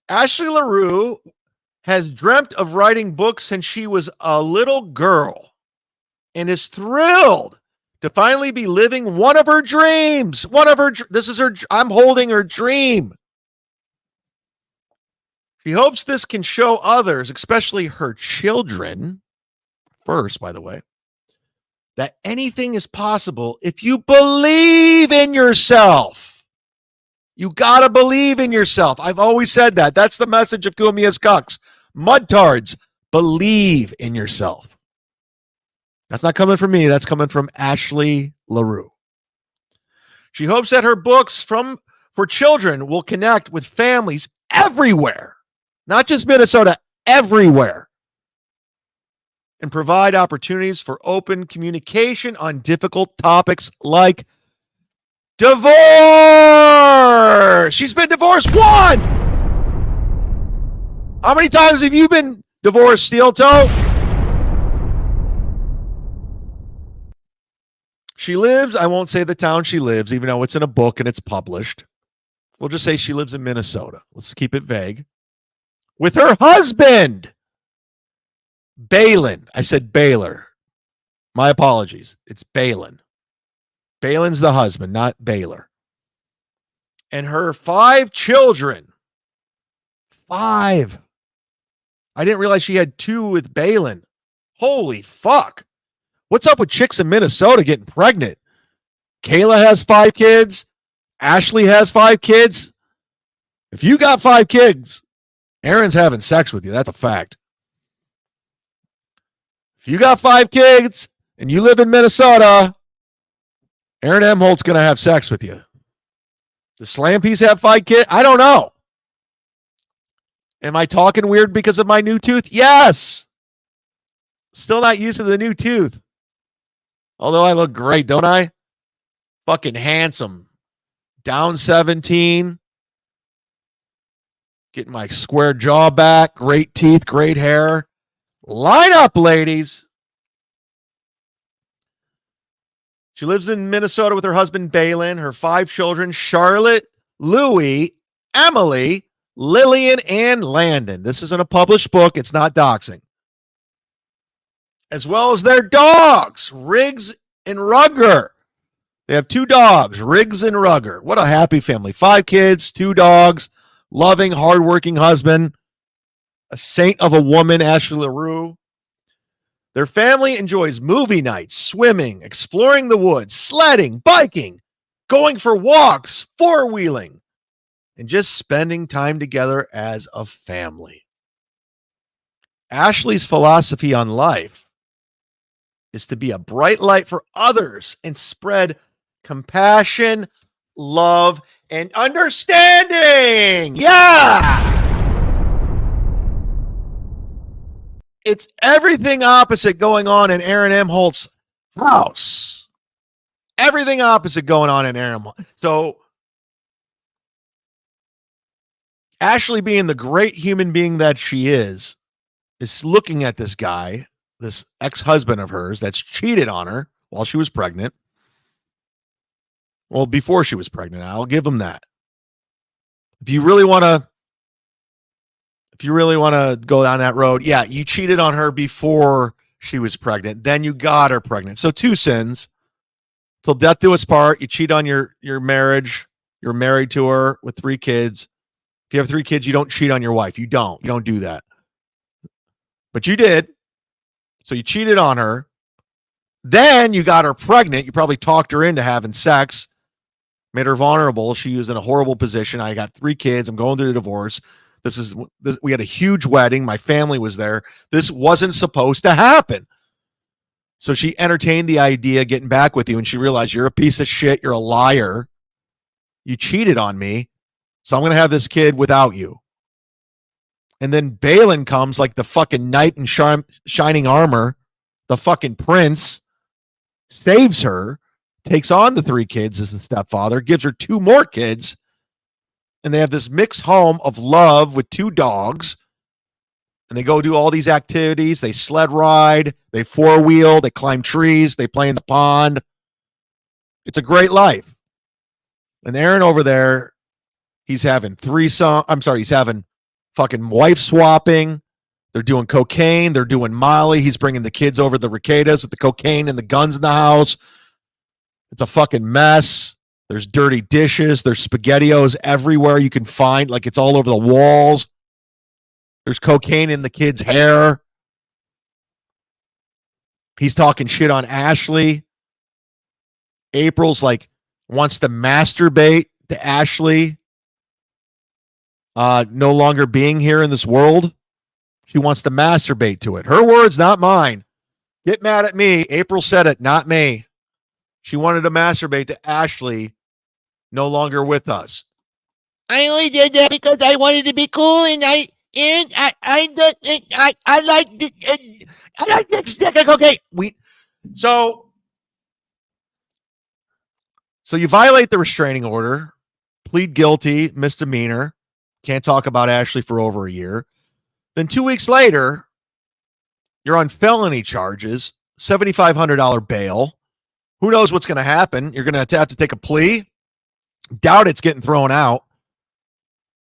Ashley Laroo has dreamt of writing books since she was a little girl and is thrilled to finally be living one of her dreams. I'm holding her dream. She hopes this can show others, especially her children, first, by the way, that anything is possible if you believe in yourself. You got to believe in yourself. I've always said that. That's the message of Cumia'S Cucks. Mudtards, believe in yourself. That's not coming from me. That's coming from Ashley Laroo. She hopes that her books for children will connect with families everywhere, not just Minnesota, everywhere, and provide opportunities for open communication on difficult topics like divorce. She's been divorced one. How many times have you been divorced, Steel Toe? She lives, I won't say the town she lives, even though it's in a book and it's published. We'll just say she lives in Minnesota. Let's keep it vague. With her husband, Balin. I said Baylor. My apologies. It's Balin. Balin's the husband, not Baylor. And her 5 children. 5. I didn't realize she had 2 with Balin. Holy fuck. What's up with chicks in Minnesota getting pregnant? Kayla has 5 kids. Ashley has 5 kids. If you got 5 kids, Aaron's having sex with you. That's a fact. If you got 5 kids and you live in Minnesota, Aaron Imholte's going to have sex with you. Does Slampies have 5 kids? I don't know. Am I talking weird because of my new tooth? Yes. Still not used to the new tooth. Although I look great, don't I? Fucking handsome. Down 17. Getting my square jaw back. Great teeth, great hair. Line up, ladies. She lives in Minnesota with her husband, Balin, her 5 children, Charlotte, Louie, Emily, Lillian, and Landon. This isn't a published book. It's not doxing. As well as their dogs, Riggs and Rugger. They have 2 dogs, Riggs and Rugger. What a happy family. 5 kids, 2 dogs, loving, hardworking husband, a saint of a woman, Ashley Laroo. Their family enjoys movie nights, swimming, exploring the woods, sledding, biking, going for walks, four-wheeling, and just spending time together as a family. Ashley's philosophy on life is to be a bright light for others and spread compassion, love, and understanding. Yeah! It's everything opposite going on in Aaron Imholte's house. Everything opposite going on in Aaron. So, Ashley, being the great human being that she is looking at this guy, this ex-husband of hers that's cheated on her while she was pregnant. Well, before she was pregnant, I'll give him that. If you really want to go down that road, yeah, you cheated on her before she was pregnant. Then you got her pregnant. So 2 sins. Till death do us part. You cheat on your marriage. You're married to her with 3 kids. If you have 3 kids, you don't cheat on your wife. You don't do that. But you did. So you cheated on her. Then you got her pregnant. You probably talked her into having sex, made her vulnerable. She was in a horrible position. I got 3 kids. I'm going through a divorce. We had a huge wedding. My family was there. This wasn't supposed to happen. So she entertained the idea of getting back with you, and she realized you're a piece of shit. You're a liar. You cheated on me. So I'm going to have this kid without you. And then Balin comes like the fucking knight in shining armor, the fucking prince, saves her, takes on the 3 kids as the stepfather, gives her 2 more kids. And they have this mixed home of love with 2 dogs. And they go do all these activities. They sled ride. They 4-wheel. They climb trees. They play in the pond. It's a great life. And Aaron over there, he's having he's having fucking wife swapping. They're doing cocaine. They're doing Molly. He's bringing the kids over the Recollections with the cocaine and the guns in the house. It's a fucking mess. There's dirty dishes. There's SpaghettiOs everywhere you can find. Like it's all over the walls. There's cocaine in the kid's hair. He's talking shit on Ashley. April's like wants to masturbate to Ashley. No longer being here in this world. She wants to masturbate to it. Her words, not mine. Get mad at me. April said it, not me. She wanted to masturbate to Ashley, no longer with us. I only did that because I wanted to be cool, and I like the stick of cocaine. So you violate the restraining order, plead guilty, misdemeanor, can't talk about Ashley for over a year. Then 2 weeks later, you're on felony charges, $7,500 bail. Who knows what's going to happen? You're going to have to take a plea. Doubt it's getting thrown out.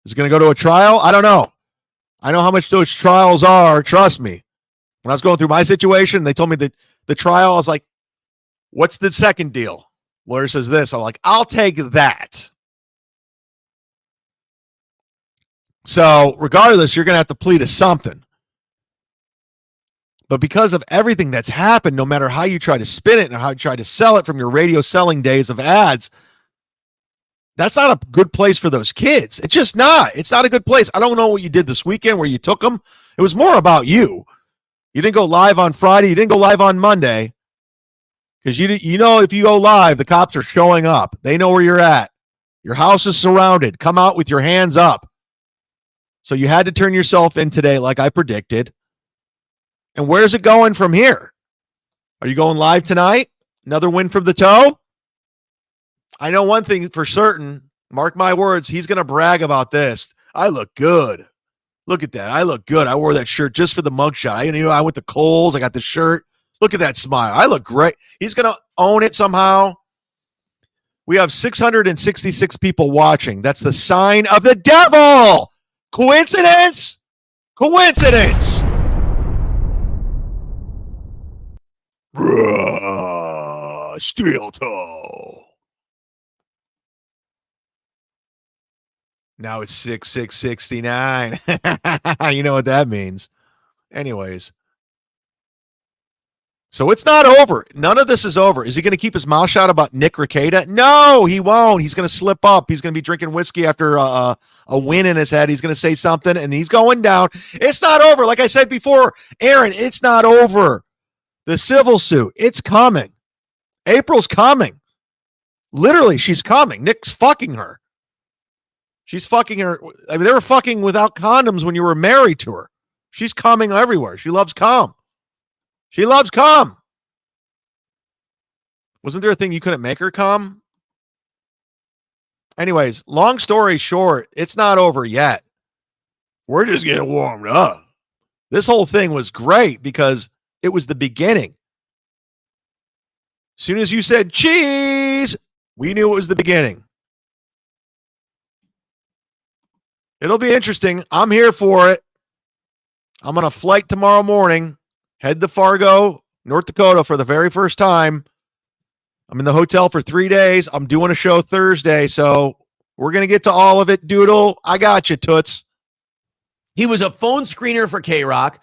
Is it going to go to a trial? I don't know. I know how much those trials are. Trust me. When I was going through my situation, they told me that the trial, I was like, what's the second deal? Lawyer says this. I'm like, I'll take that. So regardless, you're going to have to plead to something. But because of everything that's happened, no matter how you try to spin it and how you try to sell it from your radio selling days of ads, That's not a good place for those kids. It's just not. It's not a good place. I don't know what you did this weekend where you took them. It was more about you. You didn't go live on Friday. You didn't go live on Monday. Because you know if you go live, the cops are showing up. They know where you're at. Your house is surrounded. Come out with your hands up. So you had to turn yourself in today like I predicted. And where's it going from here? Are you going live tonight? Another win from the toe? I know one thing for certain. Mark my words, he's going to brag about this. I look good. Look at that. I look good. I wore that shirt just for the mugshot. I went to Kohl's. I got the shirt. Look at that smile. I look great. He's going to own it somehow. We have 666 people watching. That's the sign of the devil. Coincidence? Coincidence. Steel toe. Now it's 6669. You know what that means. Anyways. So it's not over. None of this is over. Is he going to keep his mouth shut about Nick Rekieta? No, he won't. He's going to slip up. He's going to be drinking whiskey after a win in his head. He's going to say something, and he's going down. It's not over. Like I said before, Aaron, it's not over. The civil suit, it's coming. April's coming. Literally, she's coming. Nick's fucking her. She's fucking her. I mean, they were fucking without condoms when you were married to her. She's coming everywhere. She loves cum. She loves cum. Wasn't there a thing you couldn't make her cum? Anyways, long story short, it's not over yet. We're just getting warmed up. This whole thing was great because it was the beginning. As soon as you said cheese, we knew it was the beginning. It'll be interesting. I'm here for it. I'm on a flight tomorrow morning. Head to Fargo, North Dakota for the very first time. I'm in the hotel for 3 days. I'm doing a show Thursday, so we're going to get to all of it, Doodle. I got you, Toots. He was a phone screener for K-Rock.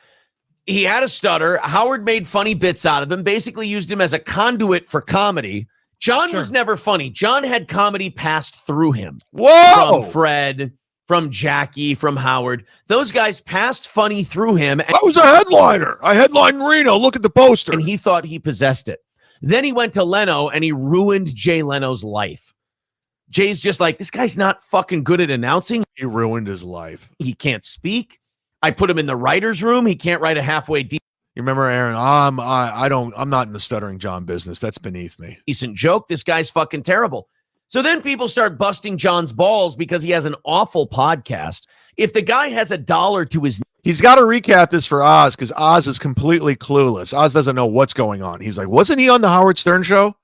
He had a stutter. Howard made funny bits out of him, basically used him as a conduit for comedy. John was never funny. John had comedy passed through him. Whoa! From Fred, from Jackie, from Howard. Those guys passed funny through him. I was a headliner. I headlined Reno. Look at the poster. And he thought he possessed it. Then he went to Leno and he ruined Jay Leno's life. Jay's just like, this guy's not fucking good at announcing. He ruined his life. He can't speak. I put him in the writer's room. He can't write a halfway You remember, Aaron? I'm not in the Stuttering John business. That's beneath me. decent joke. This guy's fucking terrible. So then people start busting John's balls because he has an awful podcast. If the guy has $1 to his He's got to recap this for Oz because Oz is completely clueless. Oz doesn't know what's going on. He's like, wasn't he on the Howard Stern show?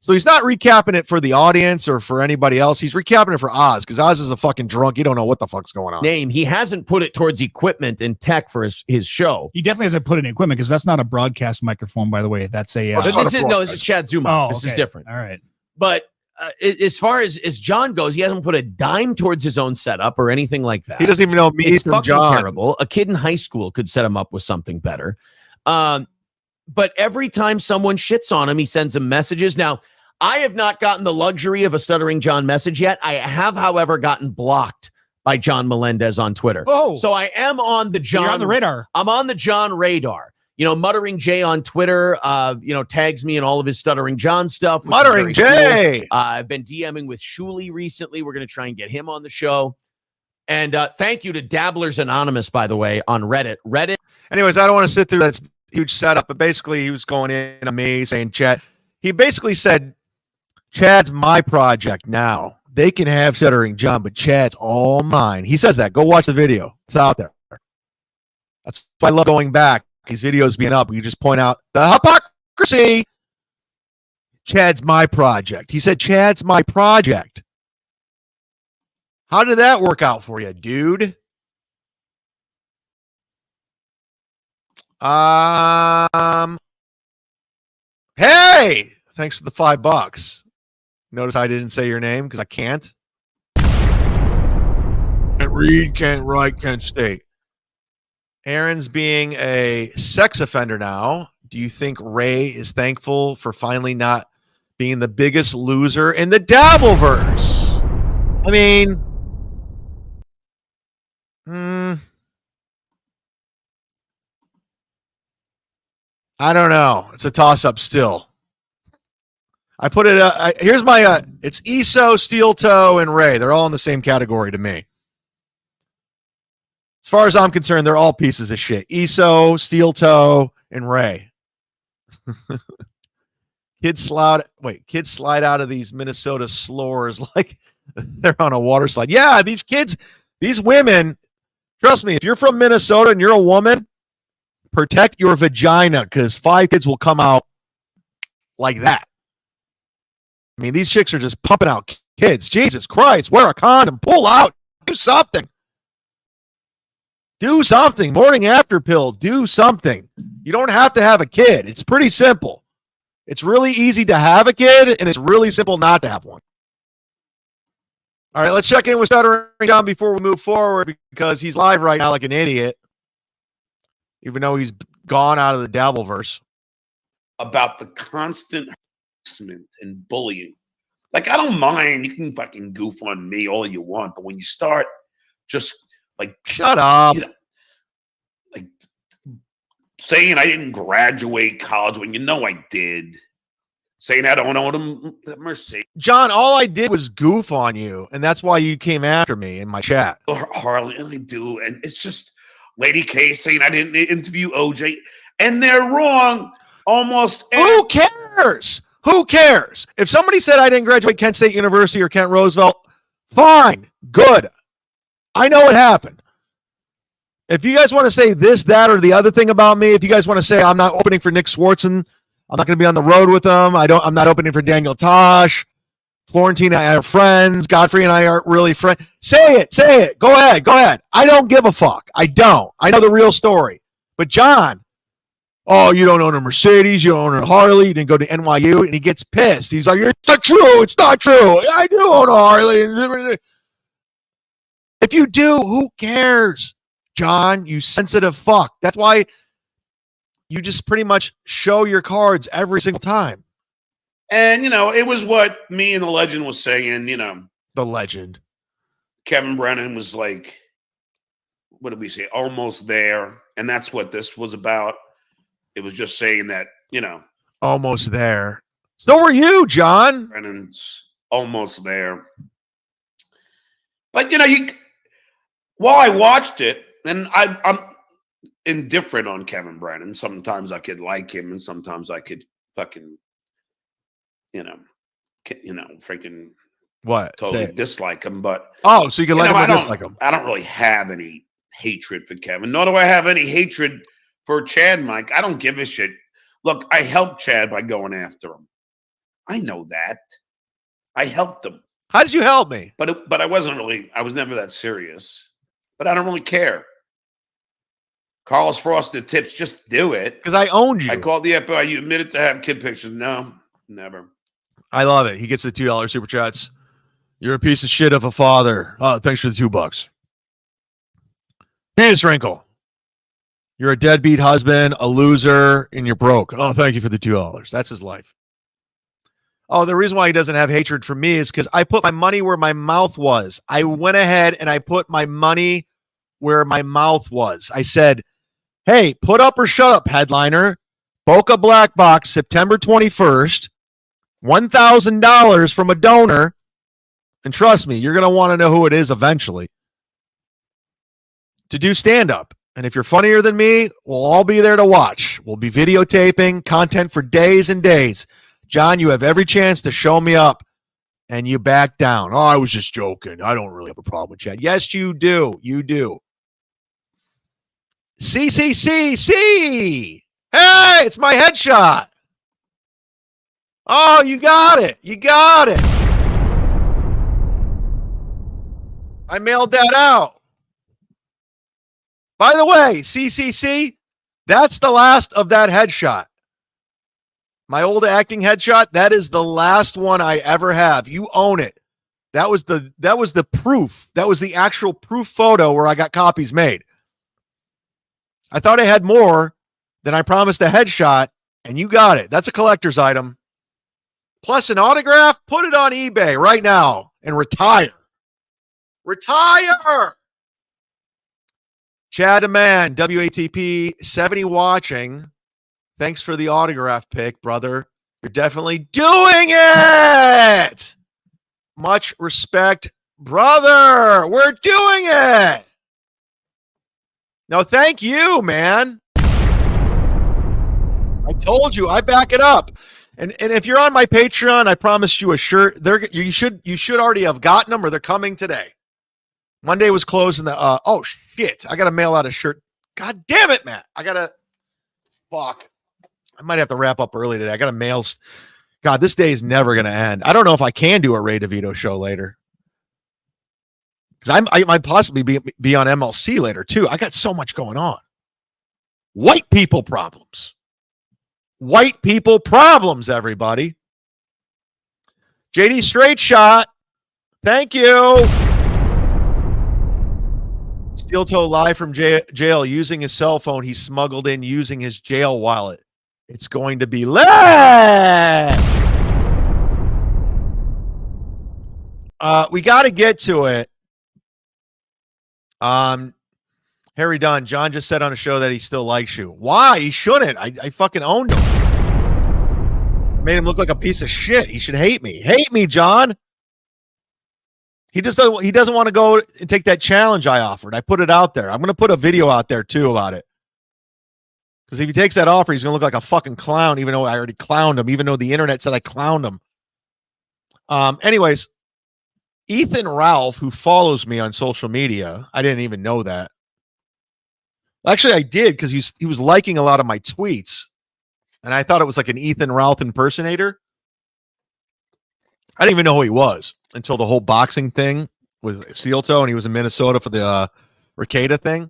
So he's not recapping it for the audience or for anybody else. He's recapping it for Oz because Oz is a fucking drunk. You don't know what the fuck's going on. name, he hasn't put it towards equipment and tech for his show. He definitely hasn't put it in equipment because that's not a broadcast microphone, by the way. That's a. But this is Chad Zumock. This is different. All right. But as far as John goes, he hasn't put a dime towards his own setup or anything like that. He doesn't even know me It's from fucking John. terrible. A kid in high school could set him up with something better. But every time someone shits on him, he sends him messages. Now, I have not gotten the luxury of a Stuttering John message yet. I have, however, gotten blocked by John Melendez on Twitter. Oh. So I am on the John. You're on the radar. I'm on the John radar. You know, Muttering Jay on Twitter, tags me in all of his Stuttering John stuff. which is Muttering very cool. Jay. I've been DMing with Shuley recently. We're going to try and get him on the show. And thank you to Dabblers Anonymous, by the way, on Reddit. Anyways, I don't want to sit through that huge setup, but basically he was going in on me saying, Chad. He basically said, Chad's my project now. They can have Stuttering John, but Chad's all mine. He says that. Go watch the video. It's out there. That's why I love going back. These videos being up. You just point out the hypocrisy. Chad's my project. He said, Chad's my project. How did that work out for you, dude? Hey, thanks for the $5. Notice I didn't say your name because I can't. Can't read, can't write, can't state. Aaron's being a sex offender now. Do you think Ray is thankful for finally not being the biggest loser in the Dabbleverse? I mean, I don't know. It's a toss-up still. I put it. Here's my. It's ESO, Steel Toe, and Ray. They're all in the same category to me. As far as I'm concerned, they're all pieces of shit. ESO, Steel Toe, and Ray. Kids slide out of these Minnesota slores like they're on a water slide. Yeah, these kids, these women. Trust me, if you're from Minnesota and you're a woman, protect your vagina because 5 kids will come out like that. I mean, these chicks are just pumping out kids. Jesus Christ, wear a condom, pull out, do something. Do something. Morning after pill, do something. You don't have to have a kid. It's pretty simple. It's really easy to have a kid, and it's really simple not to have one. All right, let's check in with Stuttering John before we move forward because he's live right now like an idiot, even though he's gone out of the Dabbleverse. About the constant harassment and bullying. Like, I don't mind. You can fucking goof on me all you want, but when you start just like, shut up, you know, like saying I didn't graduate college when you know I did, saying I don't own them Mercedes. John, all I did was goof on you, and that's why you came after me in my chat. Harley, and I do, and it's just Lady K saying I didn't interview OJ, and they're wrong almost. Who cares? Who cares? If somebody said I didn't graduate Kent State University or Kent Roosevelt, fine, good. I know what happened. If you guys want to say this, that, or the other thing about me, if you guys want to say I'm not opening for Nick Swartzen, I'm not going to be on the road with him. I'm not opening for Daniel Tosh. Florentine and I are friends. Godfrey and I aren't really friends. Say it. Say it. Go ahead. I don't give a fuck. I don't. I know the real story. But John, oh, you don't own a Mercedes. You don't own a Harley. You didn't go to NYU. And he gets pissed. He's like, it's not true. It's not true. I do own a Harley. If you do, who cares? John, you sensitive fuck. That's why you just pretty much show your cards every single time. And, you know, it was what me and the legend was saying, you know. The legend. Kevin Brennan was like, what did we say? Almost there. And that's what this was about. It was just saying that, you know. Almost there. So were you, John. Brennan's almost there. But, you know, while I watched it, and I'm indifferent on Kevin Brennan. Sometimes I could like him, and sometimes I could fucking, freaking what? totally dislike him. But so you can like him or dislike him. I don't really have any hatred for Kevin, nor do I have any hatred for Chad, Mike. I don't give a shit. Look, I helped Chad by going after him. I know that. I helped him. How did you help me? But I wasn't really. I was never that serious. But I don't really care. Carlos Frosted tips, just do it. Because I owned you. I called the FBI. You admitted to having kid pictures. No, never. I love it. He gets the $2 super chats. You're a piece of shit of a father. Oh, thanks for the $2. Penis wrinkle. You're a deadbeat husband, a loser, and you're broke. Oh, thank you for the $2. That's his life. Oh, the reason why he doesn't have hatred for me is because I put my money where my mouth was. I went ahead and I put my money where my mouth was. I said, hey, put up or shut up, headliner. Boca Black Box, September 21st. $1,000 from a donor. And trust me, you're going to want to know who it is eventually. To do stand-up. And if you're funnier than me, we'll all be there to watch. We'll be videotaping content for days and days. John, you have every chance to show me up, and you back down. Oh, I was just joking. I don't really have a problem with Chad. Yes, you do. You do. C. Hey, it's my headshot. Oh, you got it. You got it. I mailed that out. By the way, CCC, that's the last of that headshot. My old acting headshot, that is the last one I ever have. You own it. That was the proof. That was the actual proof photo where I got copies made. I thought I had more than I promised a headshot, and you got it. That's a collector's item. Plus an autograph, put it on eBay right now and retire. Retire. Chad Man, WATP 70 watching. Thanks for the autograph pick, brother. You're definitely doing it. Much respect, brother. We're doing it. No, thank you, man. I told you, I back it up. And if you're on my Patreon, I promised you a shirt. You should already have gotten them, or they're coming today. Monday was closed, and oh shit, I gotta mail out a shirt. God damn it, Matt. Fuck. I might have to wrap up early today. I gotta mail. God, this day is never gonna end. I don't know if I can do a Ray DeVito show later. Because I might possibly be on MLC later too. I got so much going on. White people problems. White people problems, everybody. JD Straight Shot. Thank you. Steel Toe live from jail using his cell phone he smuggled in using his jail wallet. It's going to be lit. We got to get to it. Harry Dunn, John just said on a show that he still likes you. Why? He shouldn't. I fucking owned him. I made him look like a piece of shit. He should hate me. Hate me, John. He doesn't want to go and take that challenge I offered. I put it out there. I'm going to put a video out there too about it. Because if he takes that offer, he's going to look like a fucking clown, even though I already clowned him, even though the internet said I clowned him. Anyways, Ethan Ralph, who follows me on social media, I didn't even know that. Actually, I did because he was liking a lot of my tweets. And I thought it was like an Ethan Ralph impersonator. I didn't even know who he was until the whole boxing thing with Steel Toe, and he was in Minnesota for the Recollections thing.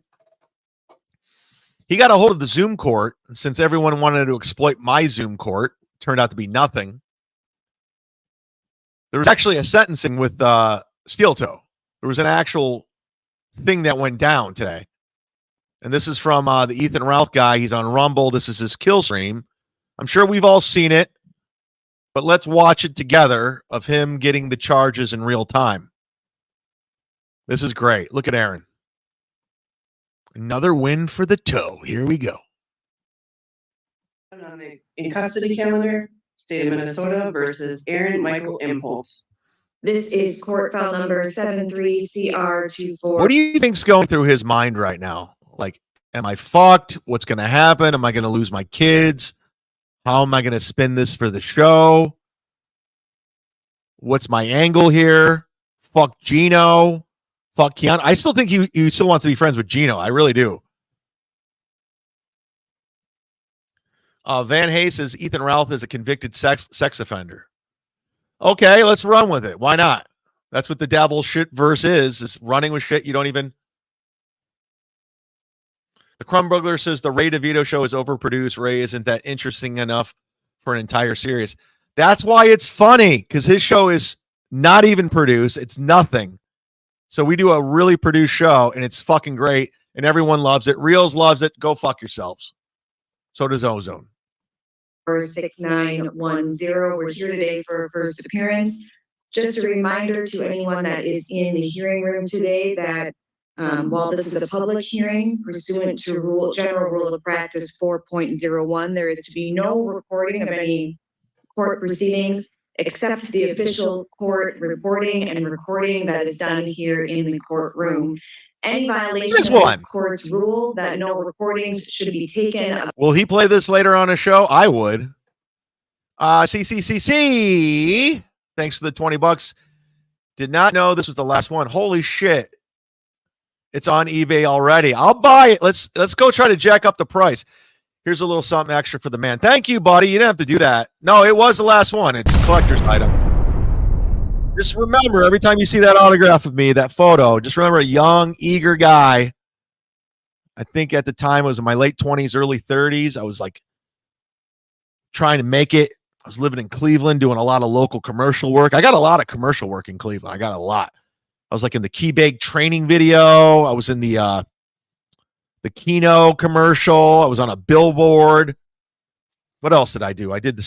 He got a hold of the Zoom court, and since everyone wanted to exploit my Zoom court, turned out to be nothing. There was actually a sentencing with Steel Toe. There was an actual thing that went down today. And this is from the Ethan Ralph guy. He's on Rumble. This is his kill stream. I'm sure we've all seen it, but let's watch it together of him getting the charges in real time. This is great. Look at Aaron. Another win for the Toe. Here we go. On the in custody calendar, state of Minnesota versus Aaron Michael Imholte. This is court file number 73CR24. What do you think's going through his mind right now? Like, am I fucked? What's going to happen? Am I going to lose my kids? How am I going to spin this for the show? What's my angle here? Fuck Gino. Fuck Keanu. I still think he still wants to be friends with Gino. I really do. Van Hay says Ethan Ralph is a convicted sex offender. Okay, let's run with it. Why not? That's what the dabble shitverse is running with shit you don't even. The Crumbugler says the Ray DeVito show is overproduced. Ray isn't that interesting enough for an entire series. That's why it's funny, because his show is not even produced. It's nothing. So we do a really produced show, and it's fucking great, and everyone loves it. Reels loves it. Go fuck yourselves. So does Ozone. 6910. We're here today for a first appearance. Just a reminder to anyone that is in the hearing room today that while this is a public hearing, pursuant to General Rule of Practice 4.01, there is to be no recording of any court proceedings except the official court reporting and recording that is done here in the courtroom. Any violation of this court's rule that no recordings should be taken. Will he play this later on a show? I would. CCCC. Thanks for the $20. Did not know this was the last one. Holy shit. It's on eBay already. I'll buy it. Let's go try to jack up the price. Here's a little something extra for the man. Thank you, buddy. You didn't have to do that. No, it was the last one. It's a collector's item. Just remember, every time you see that autograph of me, that photo, just remember a young, eager guy. I think at the time I was in my late 20s, early 30s. I was like trying to make it. I was living in Cleveland, doing a lot of local commercial work. I got a lot of commercial work in Cleveland. I got a lot. I was like in the Key Bake training video. I was in the Kino commercial. I was on a billboard. What else did I do? I did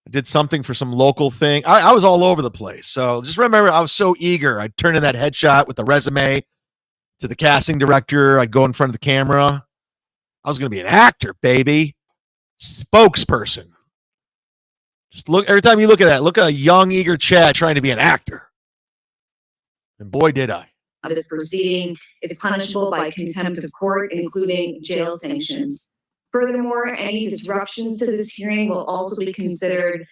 I did something for some local thing. I was all over the place. So just remember, I was so eager. I'd turn in that headshot with the resume to the casting director. I'd go in front of the camera. I was going to be an actor, baby. Spokesperson. Just look, every time you look at that, look at a young, eager Chad trying to be an actor. And boy, did I. This proceeding is punishable by contempt of court, including jail sanctions. Furthermore, any disruptions to this hearing will also be considered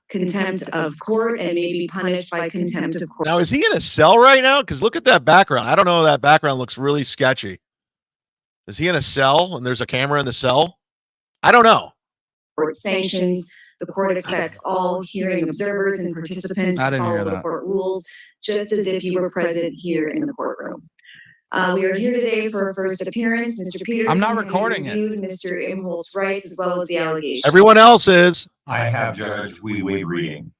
contempt of court and may be punished by contempt of court. Now, is he in a cell right now? Because look at that background. I don't know. That background looks really sketchy. Is he in a cell and there's a camera in the cell? I don't know. Court sanctions. The court expects all hearing observers and participants to follow the court rules, just as if you were present here in the courtroom. We are here today for a first appearance. Mr. Peterson, I'm not recording it. Mr. Imholte's rights as well as the allegations. Everyone else is. I have, Judge. We waive reading.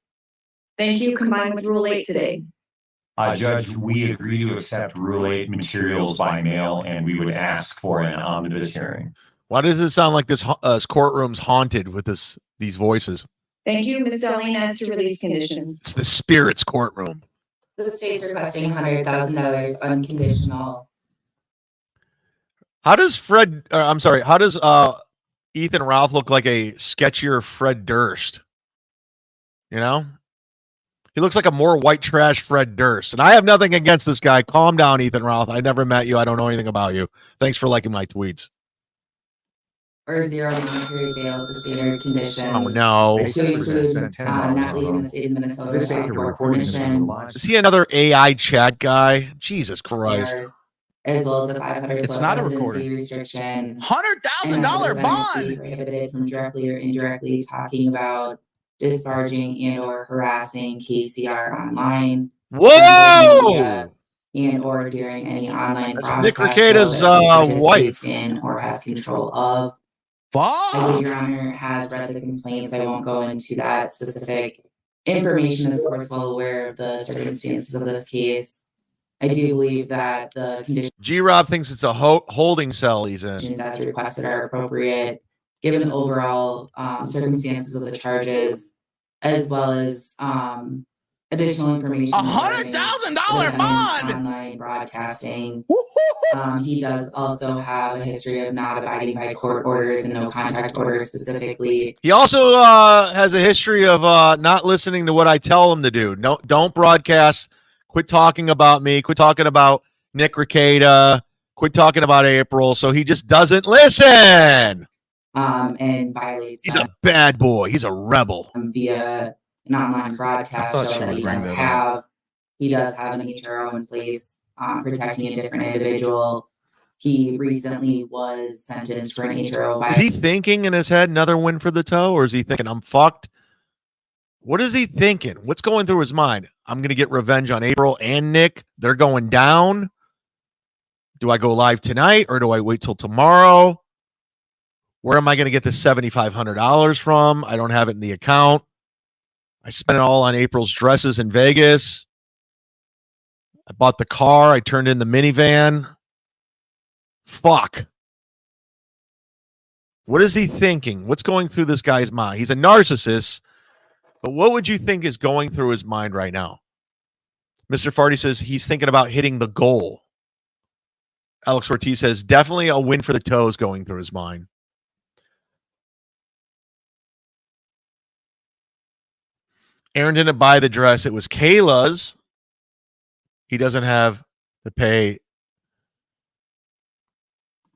Thank you. Combined with Rule 8 today. Judge, we agree to accept Rule 8 materials by mail, and we would ask for an omnibus hearing. Why does it sound like this courtroom's haunted with these voices? Thank you, Ms. Darlene, as to release conditions. It's the spirit's courtroom. The state's requesting $100,000 unconditional. How does Ethan Ralph look like a sketchier Fred Durst? You know? He looks like a more white trash Fred Durst. And I have nothing against this guy. Calm down, Ethan Ralph. I never met you. I don't know anything about you. Thanks for liking my tweets. Or 0 monetary bail, the standard conditions. Oh, no. To include not leaving the state of Minnesota without court permission. Is he another AI chat guy? Jesus Christ. As well as a $500 It's not a residency recording. restriction. $100,000 bond. Prohibited from directly or indirectly talking about, disparaging and or harassing KCR online. Whoa! And or during any online That's Nick Recollections' wife. In or has control of. I believe Your Honor has read the complaints. I won't go into that specific information as the court's well aware of the circumstances of this case. I do believe that the conditions G-Rob thinks it's a holding cell he's in. as requested are appropriate, given the overall circumstances of the charges, as well as additional information. $100,000 bond. Online broadcasting. He does also have a history of not abiding by court orders and no contact orders specifically. He also has a history of not listening to what I tell him to do. No, don't broadcast. Quit talking about me. Quit talking about Nick Recollections. Quit talking about April. So he just doesn't listen. And violates. He's a bad boy. He's a rebel. Via an online broadcast so that he does have an HRO in place protecting a different individual. He recently was sentenced for an HRO. Is he thinking in his head another win for the toe, or is he thinking I'm fucked? What is he thinking? What's going through his mind? I'm going to get revenge on April and Nick. They're going down. Do I go live tonight or do I wait till tomorrow? Where am I going to get the $7,500 from? I don't have it in the account. I spent it all on April's dresses in Vegas. I bought the car. I turned in the minivan. Fuck. What is he thinking? What's going through this guy's mind? He's a narcissist, but what would you think is going through his mind right now? Mr. Farty says he's thinking about hitting the goal. Alex Ortiz says definitely a win for the toes going through his mind. Aaron didn't buy the dress. It was Kayla's. He doesn't have to pay.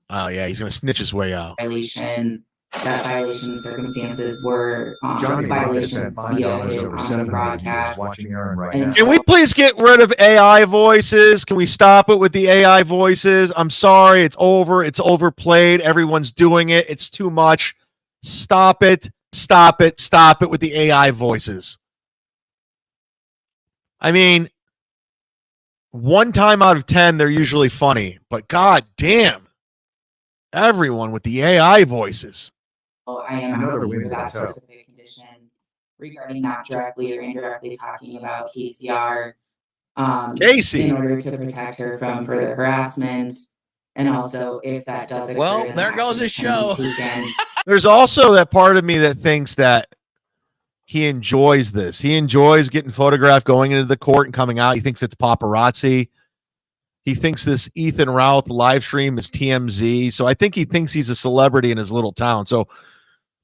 Oh, yeah, he's going to snitch his way out. That violation circumstances were violations via his online broadcast. Can we please get rid of AI voices? Can we stop it with the AI voices? I'm sorry. It's over. It's overplayed. Everyone's doing it. It's too much. Stop it. Stop it. Stop it with the AI voices. I mean, 1 time out of 10, they're usually funny, but god damn, everyone with the AI voices. I am asking for that specific condition regarding not directly or indirectly talking about KCR. Casey. In order to protect her from further harassment. And also, if that does occur, well, there goes his show. There's also that part of me that thinks that he enjoys this. He enjoys getting photographed, going into the court and coming out. He thinks it's paparazzi. He thinks this Ethan Routh live stream is TMZ. So I think he thinks he's a celebrity in his little town. So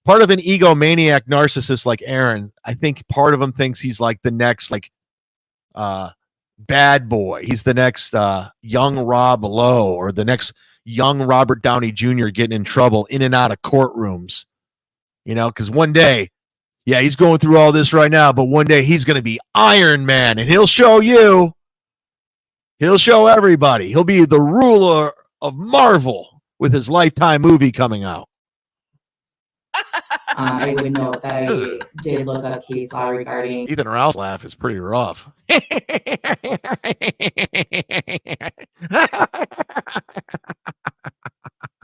part of an egomaniac narcissist like Aaron, I think part of him thinks he's like the next bad boy. He's the next young Rob Lowe or the next young Robert Downey Jr. getting in trouble in and out of courtrooms. You know, because one day, yeah, he's going through all this right now, but one day he's going to be Iron Man and he'll show you. He'll show everybody. He'll be the ruler of Marvel with his Lifetime movie coming out. I would note that I did look up case law regarding Ethan Routh's laugh is pretty rough.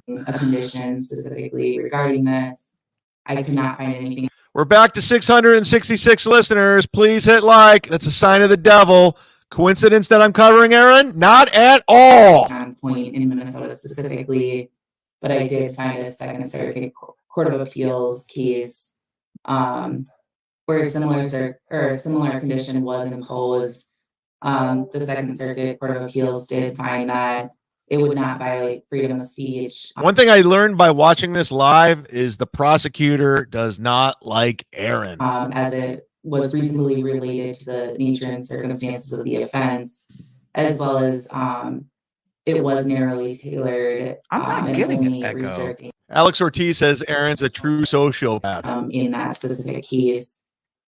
a condition specifically regarding this. I could not find anything. We're back to 666 listeners. Please hit like. That's a sign of the devil. Coincidence that I'm covering, Aaron? Not at all. On point in Minnesota specifically, but I did find a Second Circuit Court of Appeals case where a similar condition was imposed. The Second Circuit Court of Appeals did find that it would not violate freedom of speech. One thing I learned by watching this live is the prosecutor does not like Aaron. As it was reasonably related to the nature and circumstances of the offense, as well as it was narrowly tailored. I'm not getting an echo. Alex Ortiz says Aaron's a true sociopath. In that specific case,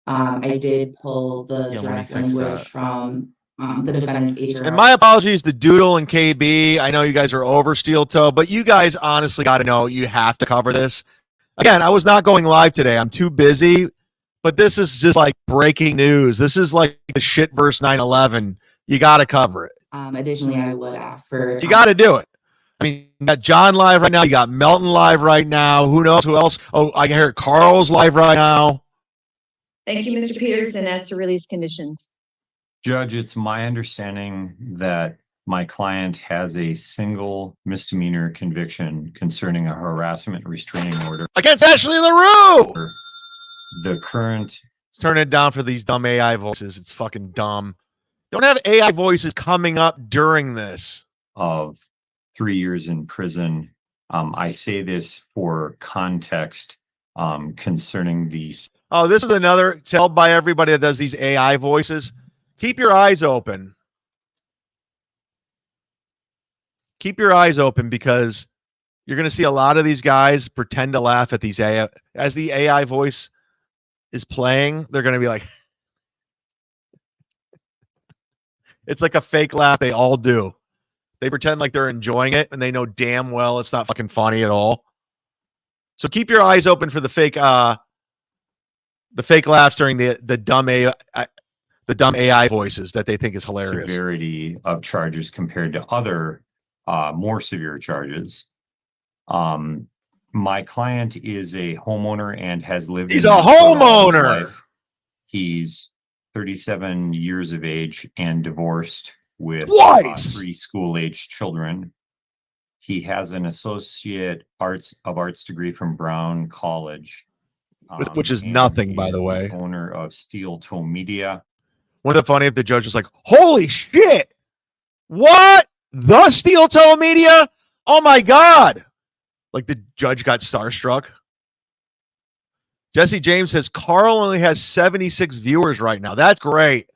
I did pull the direct language from the defendant's HR. And my apologies to Doodle and KB. I know you guys are over steel toe, but you guys honestly got to know you have to cover this. Again, I was not going live today. I'm too busy, but this is just like breaking news. This is like the Shitverse 9/11. You got to cover it. Additionally, I would ask for... You got to do it. I mean, you got John live right now. You got Melton live right now. Who knows who else? Oh, I can hear Carl's live right now. Thank you, Mr. Peterson. As to release conditions. Judge, it's my understanding that my client has a single misdemeanor conviction concerning a harassment restraining order Against Ashley Laroo. The current... Turn it down for these dumb AI voices. It's fucking dumb. Don't have AI voices coming up during this. Of 3 years in prison. I say this for context concerning these. Oh, this is another tell by everybody that does these AI voices. Keep your eyes open. Keep your eyes open because you're going to see a lot of these guys pretend to laugh at these AI. As the AI voice is playing, they're going to be like, it's like a fake laugh. They all do. They pretend like they're enjoying it and they know damn well it's not fucking funny at all. So keep your eyes open for the fake laughs during the dumb AI voices that they think is hilarious. Severity of charges compared to other more severe charges. My client is a homeowner and has lived. He's a homeowner. He's 37 years of age and divorced with 3 school-age children. He has an associate of arts degree from Brown College, which is nothing, by the way. Owner of Steel Toe Media. Wouldn't it funny if the judge was like, "Holy shit! What? The Steel Toe Media? Oh my god!" Like the judge got starstruck. Jesse James says Carl only has 76 viewers right now. That's great.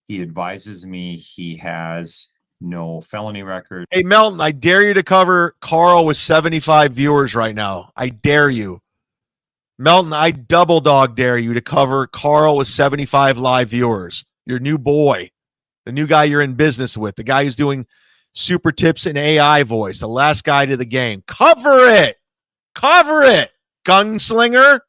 He advises me he has no felony record. Hey, Melton, I dare you to cover Carl with 75 viewers right now. I dare you. Melton, I double dog dare you to cover Carl with 75 live viewers. Your new boy, the new guy you're in business with, the guy who's doing super tips in AI voice, the last guy to the game. Cover it. Cover it, Gunslinger.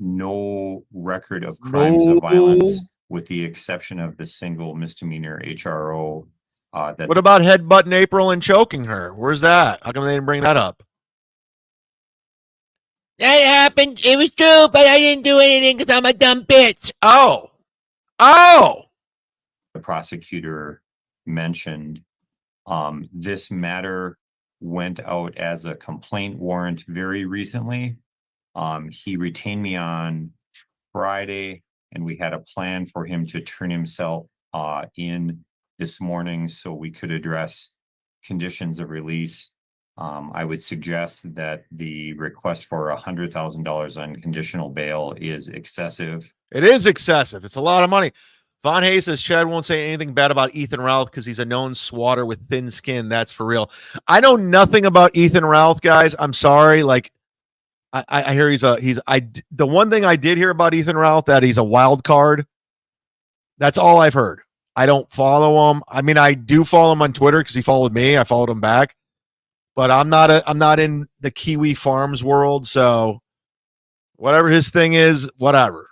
No record of crimes of violence, with the exception of the single misdemeanor HRO. What about headbutting April and choking her? Where's that? How come they didn't bring that up? That happened. It was true, but I didn't do anything because I'm a dumb bitch. Oh. The prosecutor mentioned this matter went out as a complaint warrant very recently. He retained me on Friday, and we had a plan for him to turn himself in this morning so we could address conditions of release. I would suggest that the request for $100,000 unconditional bail is excessive. It is excessive. It's a lot of money. Von Hayes says Chad won't say anything bad about Ethan Ralph because he's a known swatter with thin skin. That's for real. I know nothing about Ethan Ralph, guys. I'm sorry. Like, I hear the one thing I did hear about Ethan Ralph, that he's a wild card. That's all I've heard. I don't follow him. I mean, I do follow him on Twitter because he followed me. I followed him back. But I'm not in the Kiwi Farms world, so whatever his thing is, whatever.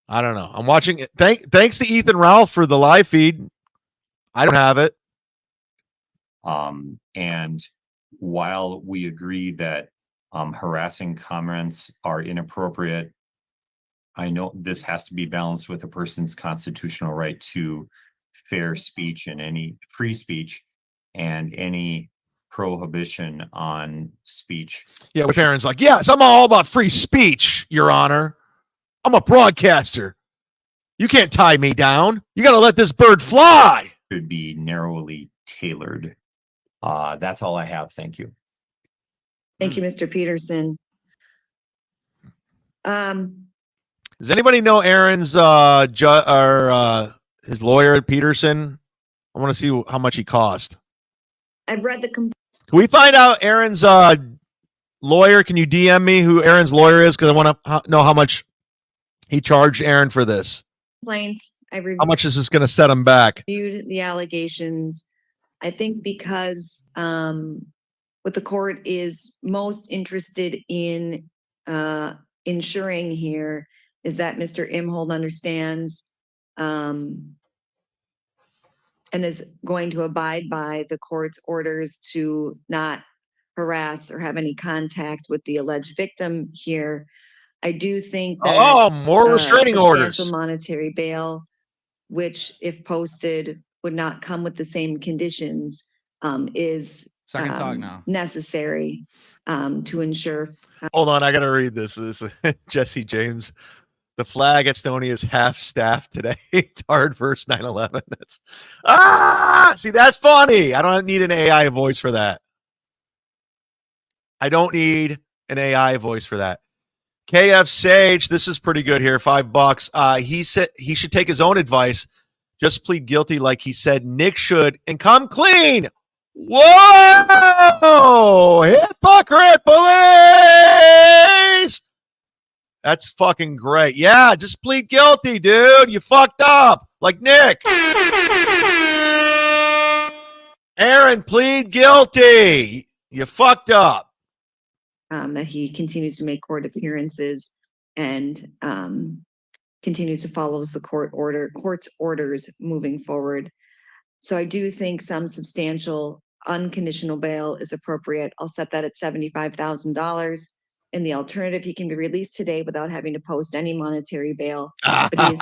I don't know. I'm watching it. Thanks to Ethan Ralph for the live feed. I don't have it. And while we agree that harassing comments are inappropriate, I know this has to be balanced with a person's constitutional right to fair speech and any free speech and any prohibition on speech. Yeah, with Aaron's like, yes, I'm all about free speech, Your Honor. I'm a broadcaster. You can't tie me down. You got to let this bird fly. Should be narrowly tailored. That's all I have. Thank you. Thank you, Mr. Peterson. Does anybody know Aaron's his lawyer Peterson? I want to see how much he cost. I've read the Can we find out Aaron's lawyer? Can you DM me who Aaron's lawyer is? Because I want to know how much he charged Aaron for this. complaints. I How much is this going to set him back? reviewed the allegations. I think because what the court is most interested in ensuring here is that Mr. Imholte understands and is going to abide by the court's orders to not harass or have any contact with the alleged victim here. I do think that more restraining orders. substantial monetary bail, which if posted would not come with the same conditions, is Second talk now. necessary to ensure. Hold on, I got to read this. This is Jesse James. The flag at Stony is half staffed today. Tard verse 9/11. See, that's funny. I don't need an AI voice for that. I don't need an AI voice for that. KF Sage, this is pretty good here. $5. He said he should take his own advice. Just plead guilty like he said Nick should and come clean. Whoa! Hypocrite police! That's fucking great. Yeah, just plead guilty, dude. You fucked up. Like Nick. Aaron, plead guilty. You fucked up. That he continues to make court appearances and continues to follow the court's orders moving forward. So I do think some substantial unconditional bail is appropriate. I'll set that at $75,000. In the alternative, he can be released today without having to post any monetary bail. But he is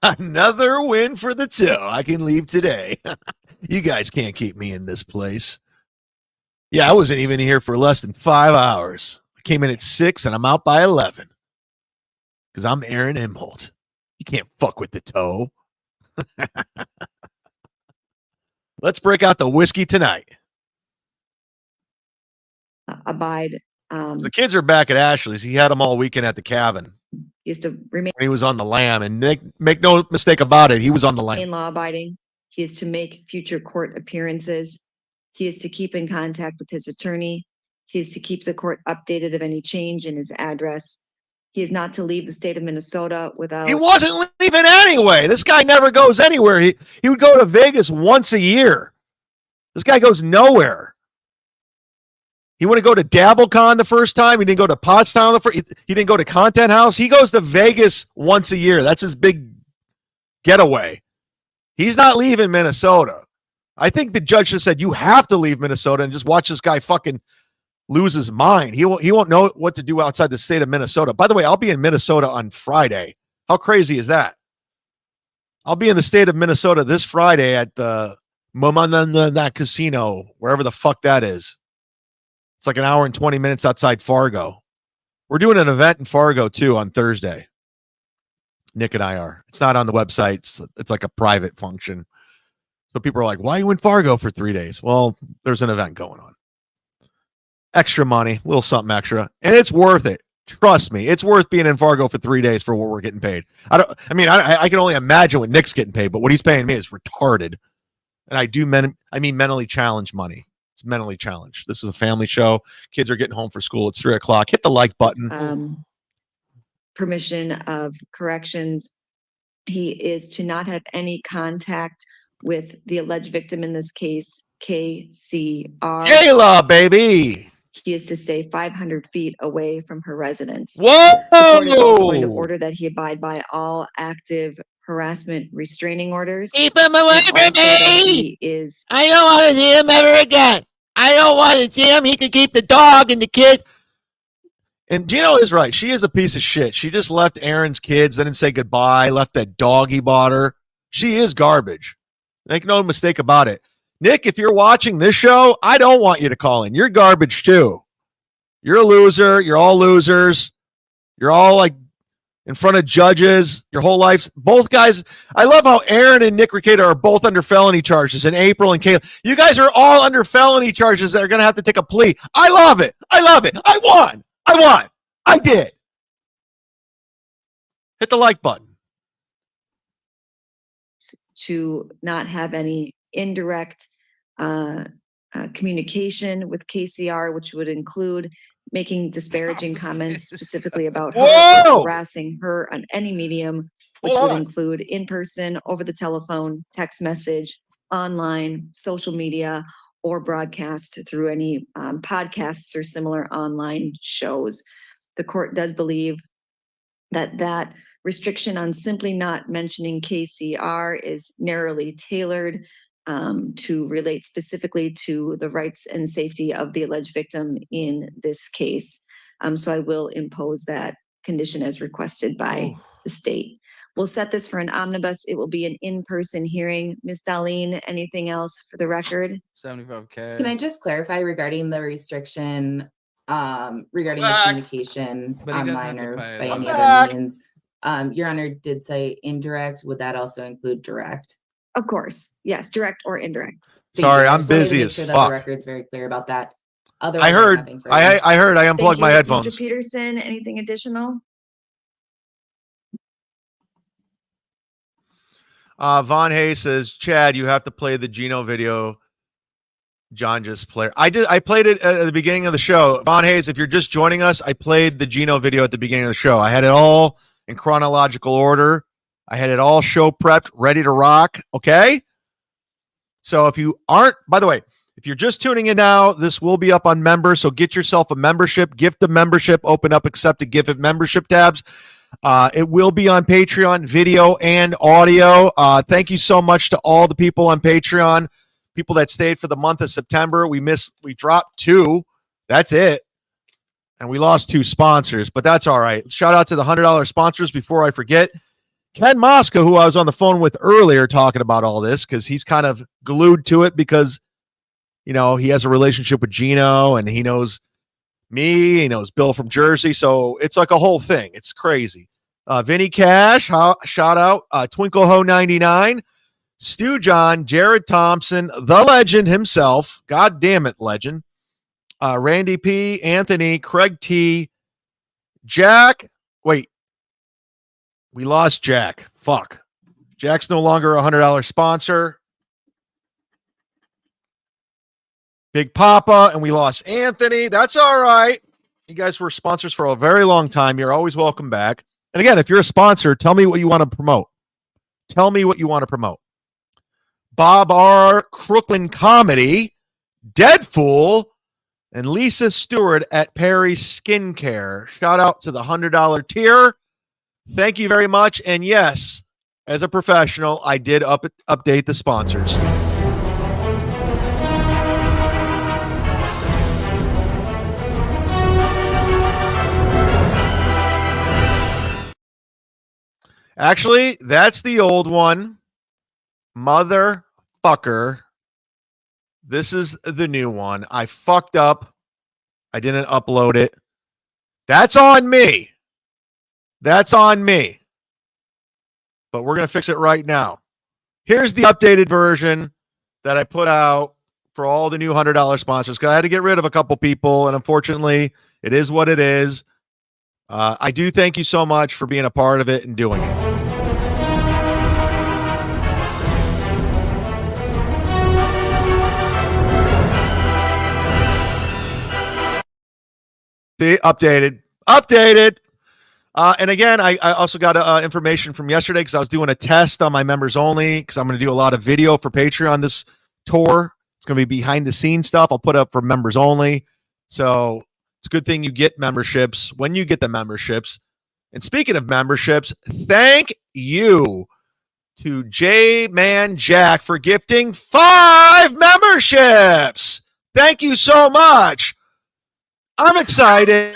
Another win for the two. I can leave today. You guys can't keep me in this place. Yeah, I wasn't even here for less than 5 hours. I came in at 6 and I'm out by 11. Because I'm Aaron Imholte. You can't fuck with the toe. Let's break out the whiskey tonight. abide. The kids are back at Ashley's. He had them all weekend at the cabin. He is to remain He was on the lam, and make no mistake about it, he was on the lam. law abiding. He is to make future court appearances. He is to keep in contact with his attorney. He is to keep the court updated of any change in his address. He is not to leave the state of Minnesota without. He wasn't leaving anyway. This guy never goes anywhere. He would go to Vegas once a year. This guy goes nowhere. He wouldn't go to DabbleCon the first time. He didn't go to Pottstown the first. He didn't go to Content House. He goes to Vegas once a year. That's his big getaway. He's not leaving Minnesota. I think the judge just said you have to leave Minnesota and just watch this guy fucking lose his mind. He won't know what to do outside the state of Minnesota. By the way, I'll be in Minnesota on Friday. How crazy is that? I'll be in the state of Minnesota this Friday at the that casino, wherever the fuck that is. It's like an hour and 20 minutes outside Fargo. We're doing an event in Fargo too on Thursday. Nick and I are. It's not on the website. It's like a private function. So people are like, why are you in Fargo for 3 days? Well, there's an event going on. Extra money, a little something extra. And it's worth it. Trust me. It's worth being in Fargo for 3 days for what we're getting paid. I can only imagine what Nick's getting paid, but what he's paying me is retarded. And I do mentally challenged money. It's mentally challenged. This is a family show. Kids are getting home for school. It's 3:00. Hit the like button. Permission of corrections. He is to not have any contact with the alleged victim in this case, KCR. Kayla, baby. He is to stay 500 feet away from her residence. Whoa! The court is also going to order that he abide by all active harassment restraining orders. Keep him away And from also that me! he is I don't want to see him ever again. I don't want to see him. He could keep the dog and the kid. And Gino is right. She is a piece of shit. She just left Aaron's kids, didn't say goodbye, left that dog he bought her. She is garbage. Make no mistake about it. Nick, if you're watching this show, I don't want you to call in. You're garbage too. You're a loser. You're all losers. You're all like in front of judges your whole life. Both guys, I love how Aaron and Nick Recato are both under felony charges, and April and Kayla. You guys are all under felony charges that are going to have to take a plea. I love it. I love it. I won. I did. Hit the like button. to not have any indirect communication with KCR, which would include making disparaging comments specifically about her, or harassing her on any medium, which would include in person, over the telephone, text message, online, social media, or broadcast through any podcasts or similar online shows. The court does believe that that restriction on simply not mentioning KCR is narrowly tailored to relate specifically to the rights and safety of the alleged victim in this case. So I will impose that condition as requested by the state. We'll set this for an omnibus. It will be an in-person hearing. Ms. Darlene, anything else for the record? 75K. Can I just clarify regarding the restriction, regarding the communication online or by any other means? Your Honor did say indirect. Would that also include direct? Of course. Yes, direct or indirect. Sorry, I'm busy as fuck. The record's very clear about that. Otherwise, I heard. I unplugged my headphones. Mr. Peterson, anything additional? Von Hayes says, Chad, you have to play the Gino video John just played. I played it at the beginning of the show. Von Hayes, if you're just joining us, I played the Gino video at the beginning of the show. I had it all in chronological order. I had it all show prepped, ready to rock. Okay? So if you aren't, by the way, if you're just tuning in now, this will be up on members. So get yourself a membership, gift the membership, open up accepted gift of membership tabs. It will be on Patreon, video and audio. Thank you so much to all the people on Patreon, people that stayed for the month of September. We dropped 2. That's it. And we lost 2 sponsors, but that's all right. Shout out to the $100 sponsors before I forget. Ken Mosca, who I was on the phone with earlier talking about all this, because he's kind of glued to it because, you know, he has a relationship with Gino and he knows me, he knows Bill from Jersey. So it's like a whole thing. It's crazy. Vinny Cash, shout out. Twinkle Ho 99, Stu John, Jared Thompson, the legend himself. God damn it, legend. Randy P, Anthony, Craig T, Jack. Wait, we lost Jack. Fuck. Jack's no longer a $100 sponsor. Big Papa, and we lost Anthony. That's all right. You guys were sponsors for a very long time. You're always welcome back. And again, if you're a sponsor, tell me what you want to promote. Tell me what you want to promote. Bob R. Crooklyn Comedy, Deadfool, and Lisa Stewart at Perry Skincare. Shout out to the $100 tier. Thank you very much. And yes, as a professional, I did update the sponsors. Actually, that's the old one. Motherfucker. This is the new one. I fucked up. I didn't upload it. That's on me. That's on me. But we're going to fix it right now. Here's the updated version that I put out for all the new $100 sponsors, because I had to get rid of a couple people, and unfortunately, it is what it is. I do thank you so much for being a part of it and doing it. See, updated. And again, I also got information from yesterday because I was doing a test on my members only, because I'm going to do a lot of video for Patreon this tour. It's going to be behind the scenes stuff I'll put up for members only. So it's a good thing you get memberships when you get the memberships. And speaking of memberships, thank you to J-Man Jack for gifting 5 memberships. Thank you so much. I'm excited.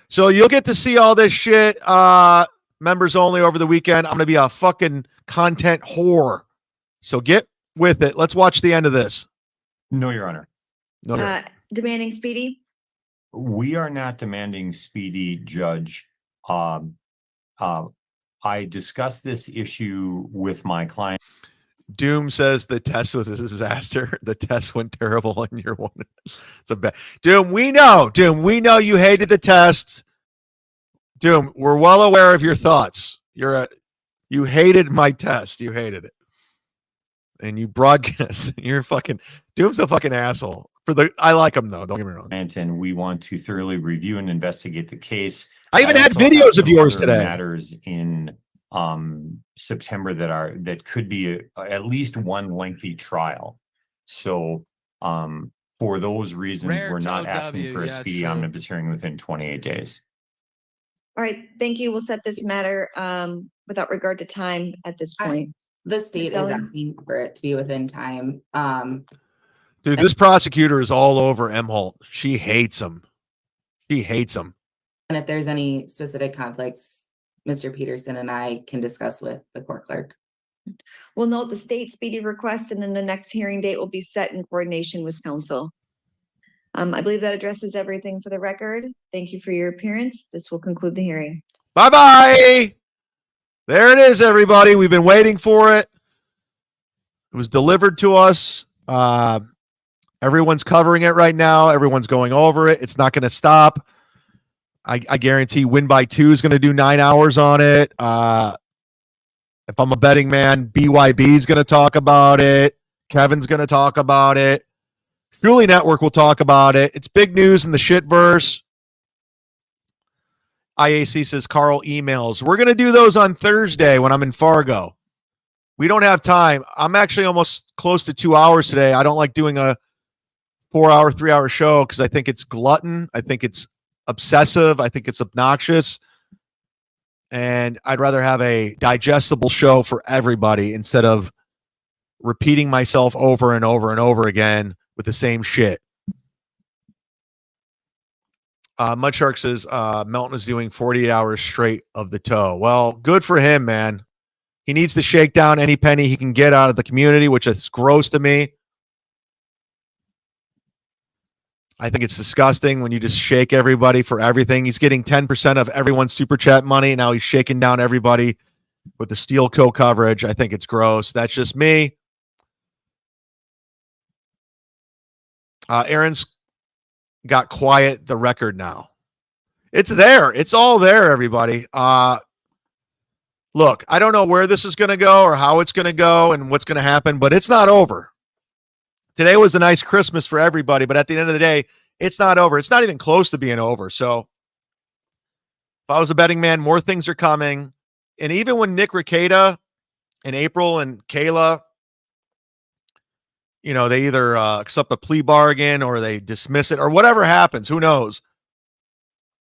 So you'll get to see all this shit, members only over the weekend. I'm going to be a fucking content whore. So get with it. Let's watch the end of this. No, Your Honor. No, Your Honor. Demanding speedy? We are not demanding speedy, Judge. I discussed this issue with my client. Doom says the test was a disaster. The test went terrible, and you're one. It's a bad. Doom, we know. Doom, we know you hated the test. Doom, we're well aware of your thoughts. You hated my test. You hated it, and you broadcast. You're fucking. Doom's a fucking asshole. I like him though. Don't get me wrong. And we want to thoroughly review and investigate the case. I even had videos of yours today. Matters in September that could be at least one lengthy trial. So for those reasons, we're not asking for a speedy omnibus hearing within 28 days. All right, thank you. We'll set this matter without regard to time at this point. The state is asking for it to be within time. Dude, this prosecutor is all over Imholte. She hates him. She hates him. And if there's any specific conflicts, Mr. Peterson and I can discuss with the court clerk. We'll note the state speedy request, and then the next hearing date will be set in coordination with counsel. I believe that addresses everything for the record. Thank you for your appearance. This will conclude the hearing. Bye-bye. There it is, everybody. We've been waiting for it. It was delivered to us. Everyone's covering it right now. Everyone's going over it. It's not going to stop. I guarantee Win by 2 is going to do 9 hours on it. If I'm a betting man, BYB is going to talk about it. Kevin's going to talk about it. Truly Network will talk about it. It's big news in the Shitverse. IAC says Carl emails. We're going to do those on Thursday when I'm in Fargo. We don't have time. I'm actually almost close to 2 hours today. I don't like doing a 4-hour, 3-hour show because I think it's glutton. I think it's obsessive. I think it's obnoxious. And I'd rather have a digestible show for everybody instead of repeating myself over and over and over again with the same shit. Mudshark says Melton is doing 48 hours straight of the toe. Well, good for him, man. He needs to shake down any penny he can get out of the community, which is gross to me. I think it's disgusting when you just shake everybody for everything. He's getting 10% of everyone's super chat money. Now he's shaking down everybody with the Steel Co coverage. I think it's gross. That's just me. Aaron's got quiet the record now. It's there. It's all there, everybody. Look, I don't know where this is going to go or how it's going to go and what's going to happen, but it's not over. Today was a nice Christmas for everybody, but at the end of the day, it's not over. It's not even close to being over. So if I was a betting man, more things are coming. And even when Nick Rekieta and April and Kayla, you know, they either accept a plea bargain or they dismiss it or whatever happens, who knows?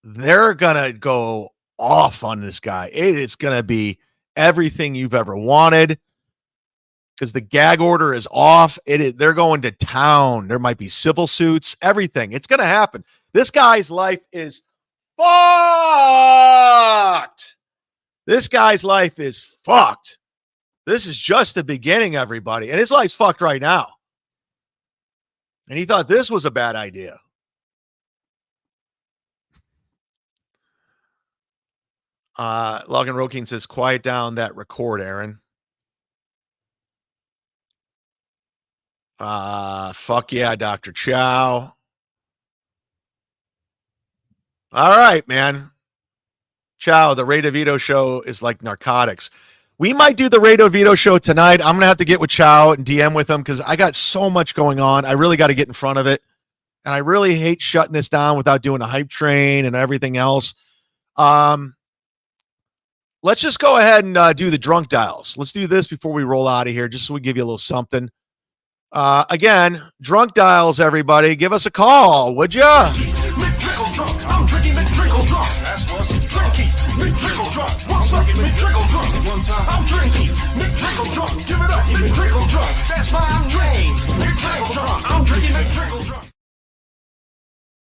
They're going to go off on this guy. It is going to be everything you've ever wanted. Because the gag order is off. They're going to town. There might be civil suits, everything. It's going to happen. This guy's life is fucked. This guy's life is fucked. This is just the beginning, everybody. And his life's fucked right now. And he thought this was a bad idea. Logan Roking says, quiet down that record, Aaron. Fuck yeah, Dr. Chow. All right, man. Chow, the Ray DeVito show is like narcotics. We might do the Ray DeVito show tonight. I'm going to have to get with Chow and DM with him because I got so much going on. I really got to get in front of it. And I really hate shutting this down without doing a hype train and everything else. Let's just go ahead and do the drunk dials. Let's do this before we roll out of here, just so we give you a little something. Again, drunk dials, everybody. Give us a call, would ya? I'm drinking McDrickle drunk. That's what's drinky. McDrickle drunk. What's up? McDrickle drunk. One time. I'm drinking McDrickle drunk. Give it up. McDrickle drunk. That's my name. McDrickle drunk. I'm drinking McDrickle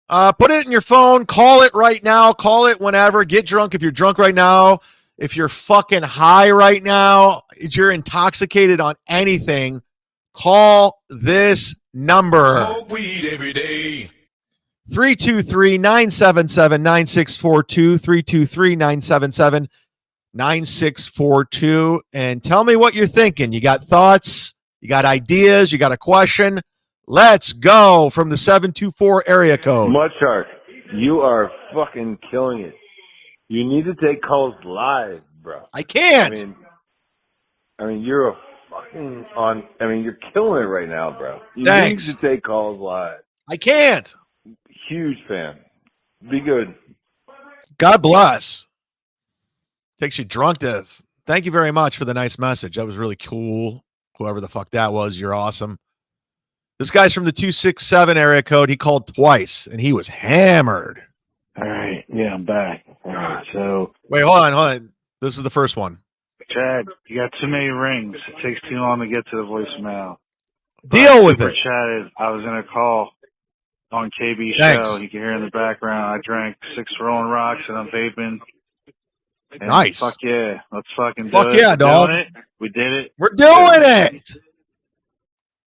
drunk. Put it in your phone. Call it right now. Call it whenever. Get drunk if you're drunk right now. If you're fucking high right now, if you're intoxicated on anything, call this number. Smoke weed every day. 323-977-9642, 323-977-9642, and tell me what you're thinking. You got thoughts, you got ideas, you got a question. Let's go from the 724 area code. Mudshark, you are fucking killing it. You need to take calls live, bro. I can't. I mean, you're a fucking on. I mean, you're killing it right now, bro. You Thanks. need to take calls live. I can't. Huge fan. Be good. God bless. Takes you drunk to. Thank you very much for the nice message. That was really cool. Whoever the fuck that was, you're awesome. This guy's from the 267 area code. He called twice, and he was hammered. All right. Yeah, I'm back. All right. So. Wait, hold on. This is the first one. Chad, you got too many rings. It takes too long to get to the voicemail. Deal with it. Chatted. I was in a call on KB Thanks. show. You can hear in the background. I drank 6 Rolling Rocks and I'm vaping. And nice. Fuck yeah. Let's fucking do it. Fuck yeah, dog. We did it. We're doing it.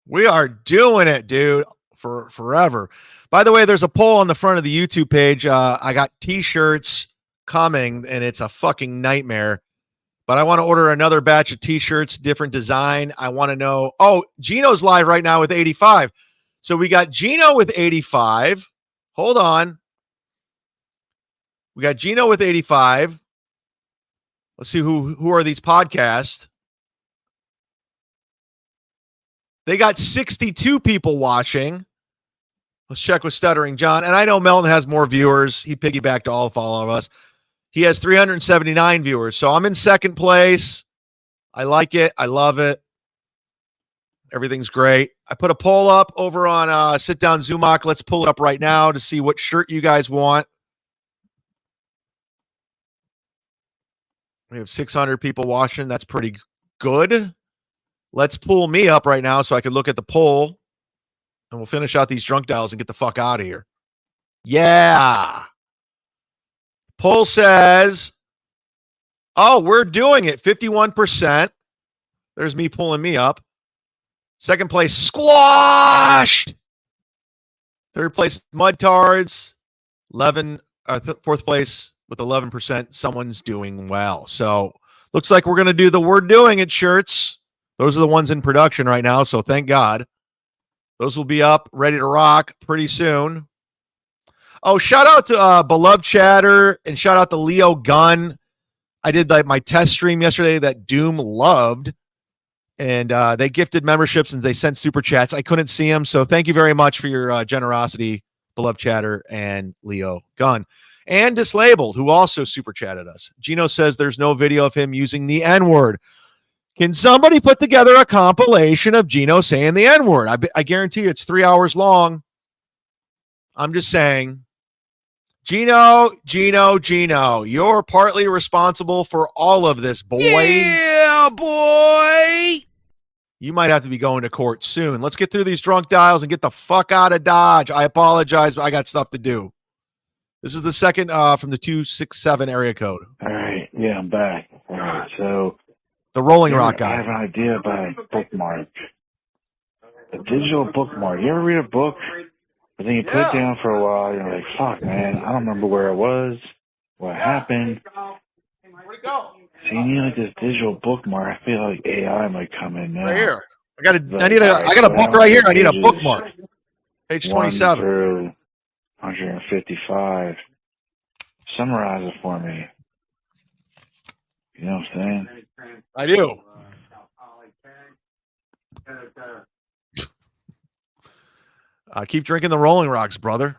We are doing it, dude, for forever. By the way, there's a poll on the front of the YouTube page. I got T-shirts coming, and it's a fucking nightmare. But I want to order another batch of T-shirts, different design. I want to know. Oh, Gino's live right now with 85. So we got Gino with 85. Hold on. We got Gino with 85. Let's see who are these podcasts. They got 62 people watching. Let's check with Stuttering John. And I know Melton has more viewers. He piggybacked all of us. He has 379 viewers. So I'm in second place. I like it. I love it. Everything's great. I put a poll up over on Sit Down Zumock. Let's pull it up right now to see what shirt you guys want. We have 600 people watching. That's pretty good. Let's pull me up right now so I can look at the poll. And we'll finish out these drunk dials and get the fuck out of here. Yeah. Poll says, oh, we're doing it. 51%. There's me pulling me up. Second place, squashed. Third place, Mudtards. 11. Fourth place with 11%. Someone's doing well. So looks like we're going to do the We're Doing It shirts. Those are the ones in production right now. So thank God. Those will be up, ready to rock pretty soon. Oh, shout out to Beloved Chatter and shout out to Leo Gunn. I did my test stream yesterday that Doom loved. And they gifted memberships and they sent super chats. I couldn't see them. So thank you very much for your generosity, Beloved Chatter and Leo Gunn. And Dislabeled, who also super chatted us. Gino says there's no video of him using the N-word. Can somebody put together a compilation of Gino saying the N-word? I guarantee you it's 3 hours long. I'm just saying. Gino, you're partly responsible for all of this, boy. Yeah, boy. You might have to be going to court soon. Let's get through these drunk dials and get the fuck out of Dodge. I apologize, but I got stuff to do. This is the second from the 267 area code. All right. Yeah, I'm back. All right. So The Rolling You ever- Rock I have guy. an idea about a bookmark. A digital bookmark. You ever read a book, but then you put it down for a while, you're like, fuck, man, I don't remember where it was, what happened. Where'd it go? So you need like this digital bookmark. I feel like AI might come in now. Right here. I got But, I got a alright, so book how right here. many I need a pages? bookmark. Page 1 27. through 155. Summarize it for me. You know what I'm saying? I do. Keep drinking the Rolling Rocks, brother.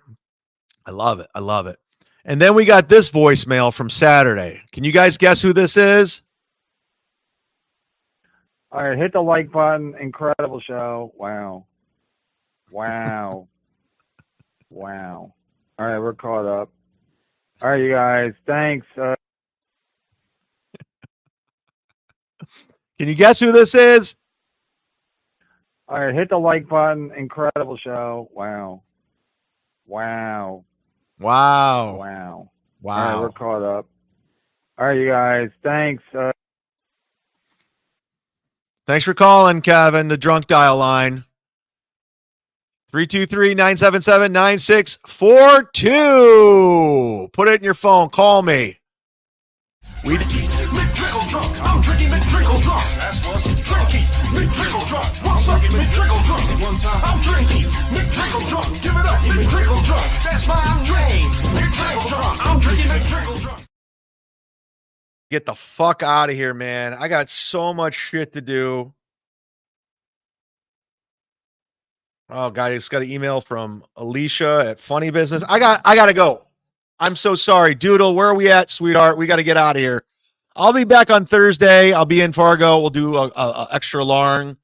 I love it. I love it. And then we got this voicemail from Saturday. Can you guys guess who this is? All right, hit the like button. Incredible show. Wow. Wow. Wow. All right, we're caught up. All right, you guys. Thanks. Can you guess who this is? All right, hit the like button. Incredible show. Wow. Wow. Wow. Wow. Wow. All right, we're caught up. All right, you guys. Thanks. Thanks for calling, Kevin, the drunk dial line. 323-977-9642. Put it in your phone. Call me. We McDrickle drunk. I'm drinking McDrickle drunk. That's what's drinky. McDrickle drunk. What's up? McDrickle drunk. One time I'm drinking. McDrickle drunk. Give it up. McDrickle drunk. That's my name. McDrickle drunk. I'm drinking McDrickle drunk. get the fuck out of here, man. I got so much shit to do. Oh, God, I just got an email from Alicia at Funny Business. I got to go. I'm so sorry. Doodle, where are we at, sweetheart? We got to get out of here. I'll be back on Thursday. I'll be in Fargo. We'll do a extra long.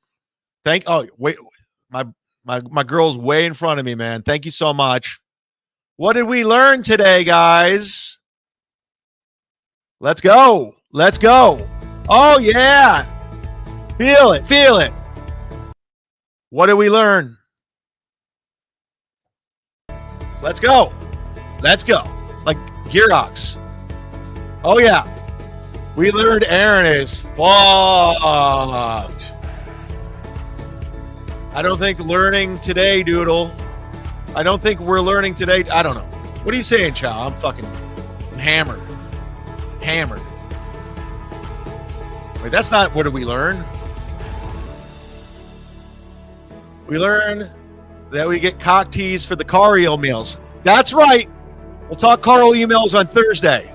Wait, my girl's way in front of me, man. Thank you so much. What did we learn today, guys? Let's go. Let's go. Oh, yeah. Feel it. Feel it. What did we learn? Let's go. Let's go. Like Gearbox. Oh, yeah. We learned Aaron is fucked. I don't think learning today, Doodle. I don't think we're learning today. I don't know. What are you saying, Chow? I'm hammered. Hammered. Wait, that's not what did we learn? We learned that we get cock teased for the car emails. That's right. We'll talk Carl emails on Thursday.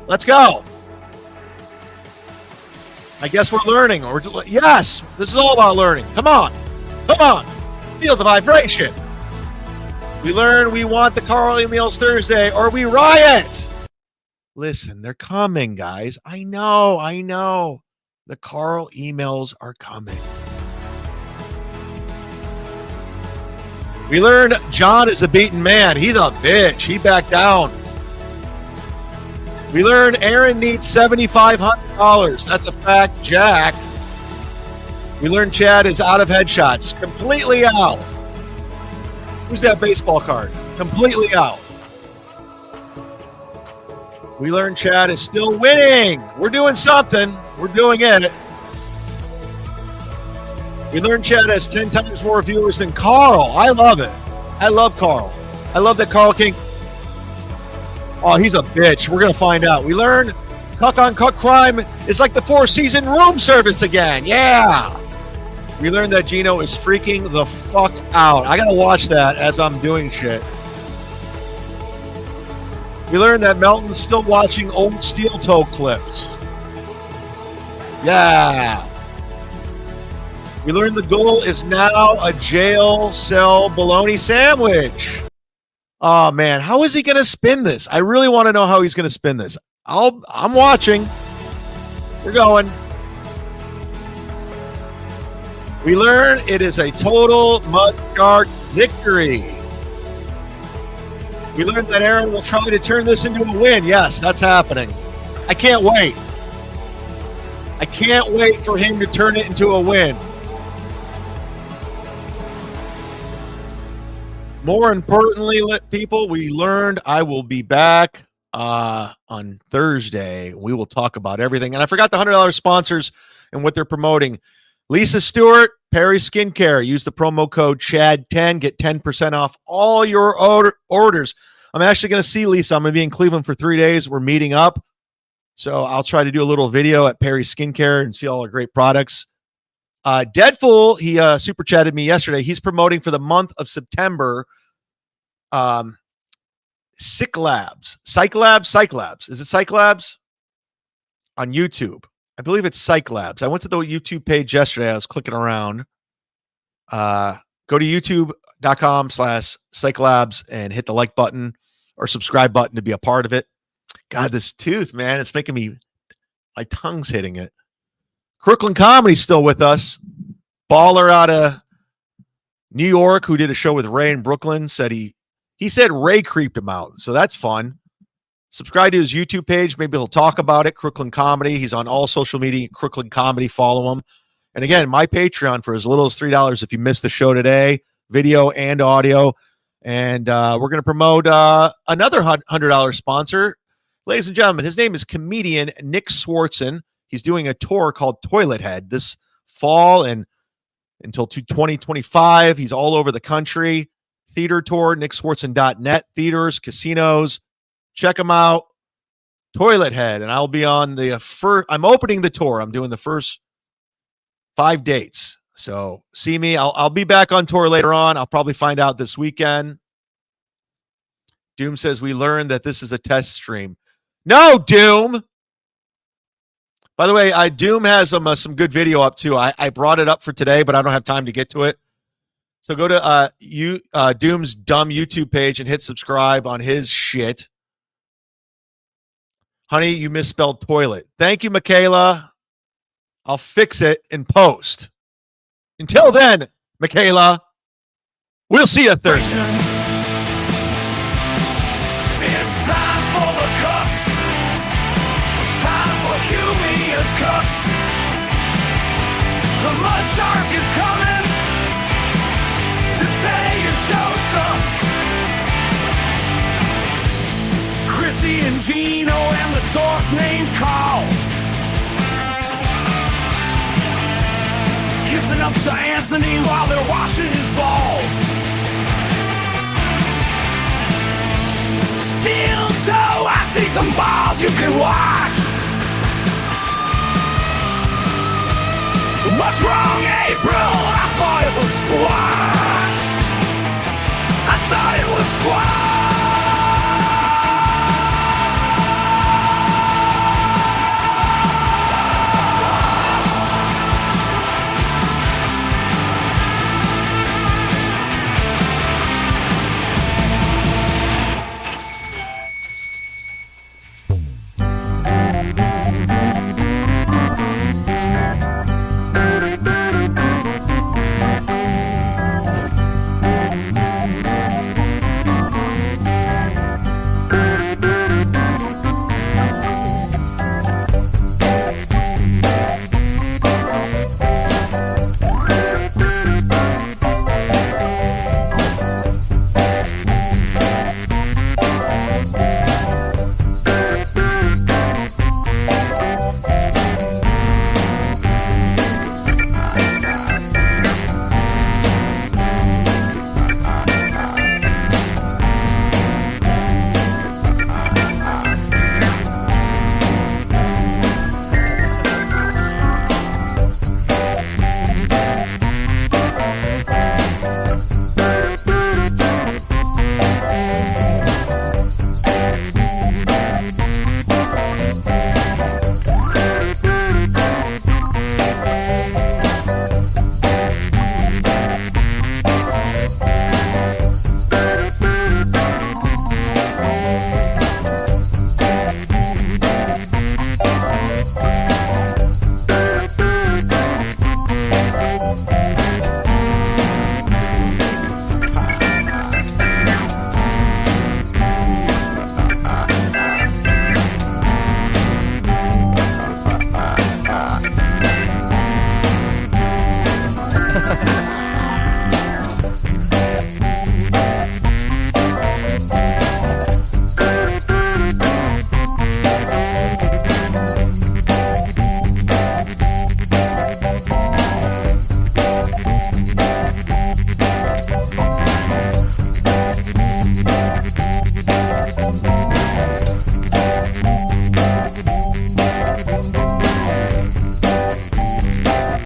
Let's go. I guess we're learning. Yes, this is all about learning. Come on. Come on. Feel the vibration. We learn we want the Carl emails Thursday or we riot. Listen, they're coming, guys. I know. The Carl emails are coming. We learned John is a beaten man. He's a bitch. He backed down. We learned Aaron needs $7,500. That's a fact, Jack. We learned Chad is out of headshots. Completely out. Who's that baseball card? Completely out. We learned Chad is still winning. We're doing something. We're doing it. We learned Chad has 10 times more viewers than Carl. I love it. I love Carl. I love that Carl King. Oh, he's a bitch. We're going to find out. We learned Cuck on Cuck crime is like the Four-Season room service again. Yeah. We learned that Gino is freaking the fuck out. I got to watch that as I'm doing shit. We learned that Melton's still watching old Steel Toe clips. Yeah. We learned the goal is now a jail cell bologna sandwich. Oh, man. How is he going to spin this? I really want to know how he's going to spin this. I'm watching. We're going. We learn it is a total mud shark victory. We learned that Aaron will try to turn this into a win. Yes, that's happening. I can't wait. I can't wait for him to turn it into a win. More importantly, people, we learned I will be back on Thursday. We will talk about everything. And I forgot the $100 sponsors and what they're promoting. Lisa Stewart, Perry Skincare. Use the promo code CHAD10. Get 10% off all your orders. I'm actually going to see Lisa. I'm going to be in Cleveland for 3 days. We're meeting up. So I'll try to do a little video at Perry Skincare and see all our great products. Deadfool, he super chatted me yesterday. He's promoting for the month of September. Psych Labs. Is it Psych Labs? On YouTube. I believe it's Psych Labs. I went to the YouTube page yesterday. I was clicking around. Go to youtube.com/Psych Labs and hit the like button or subscribe button to be a part of it. God, this tooth, man, it's making me, my tongue's hitting it. Crooklyn Comedy's still with us. Baller out of New York who did a show with Ray in Brooklyn said he said Ray creeped him out. So that's fun. Subscribe to his YouTube page. Maybe he'll talk about it. Crooklyn Comedy. He's on all social media. Crooklyn Comedy. Follow him. And again, my Patreon for as little as $3 if you missed the show today, video and audio. And we're going to promote another $100 sponsor. Ladies and gentlemen, his name is comedian Nick Swartzen. He's doing a tour called Toilet Head this fall and until 2025. He's all over the country. Theater tour, nickswartzen.net. Theaters, casinos. Check him out. Toilet Head. And I'll be on the first. I'm opening the tour. I'm doing the first 5 dates. So see me. I'll be back on tour later on. I'll probably find out this weekend. Doom says we learned that this is a test stream. No, Doom. By the way, Doom has some good video up too. I brought it up for today, but I don't have time to get to it. So go to Doom's dumb YouTube page and hit subscribe on his shit. Honey, you misspelled toilet. Thank you, Michaela. I'll fix it in post. Until then, Michaela, we'll see you Thursday. It's time for the Cucks. Time for Cumia'S Cucks. The mud shark is coming to say your show sucks. Chrissy and Gino and the dork named Carl. Kissing up to Anthony while they're washing his balls. Steel toe, I see some balls you can wash. What's wrong, April? I thought it was squash.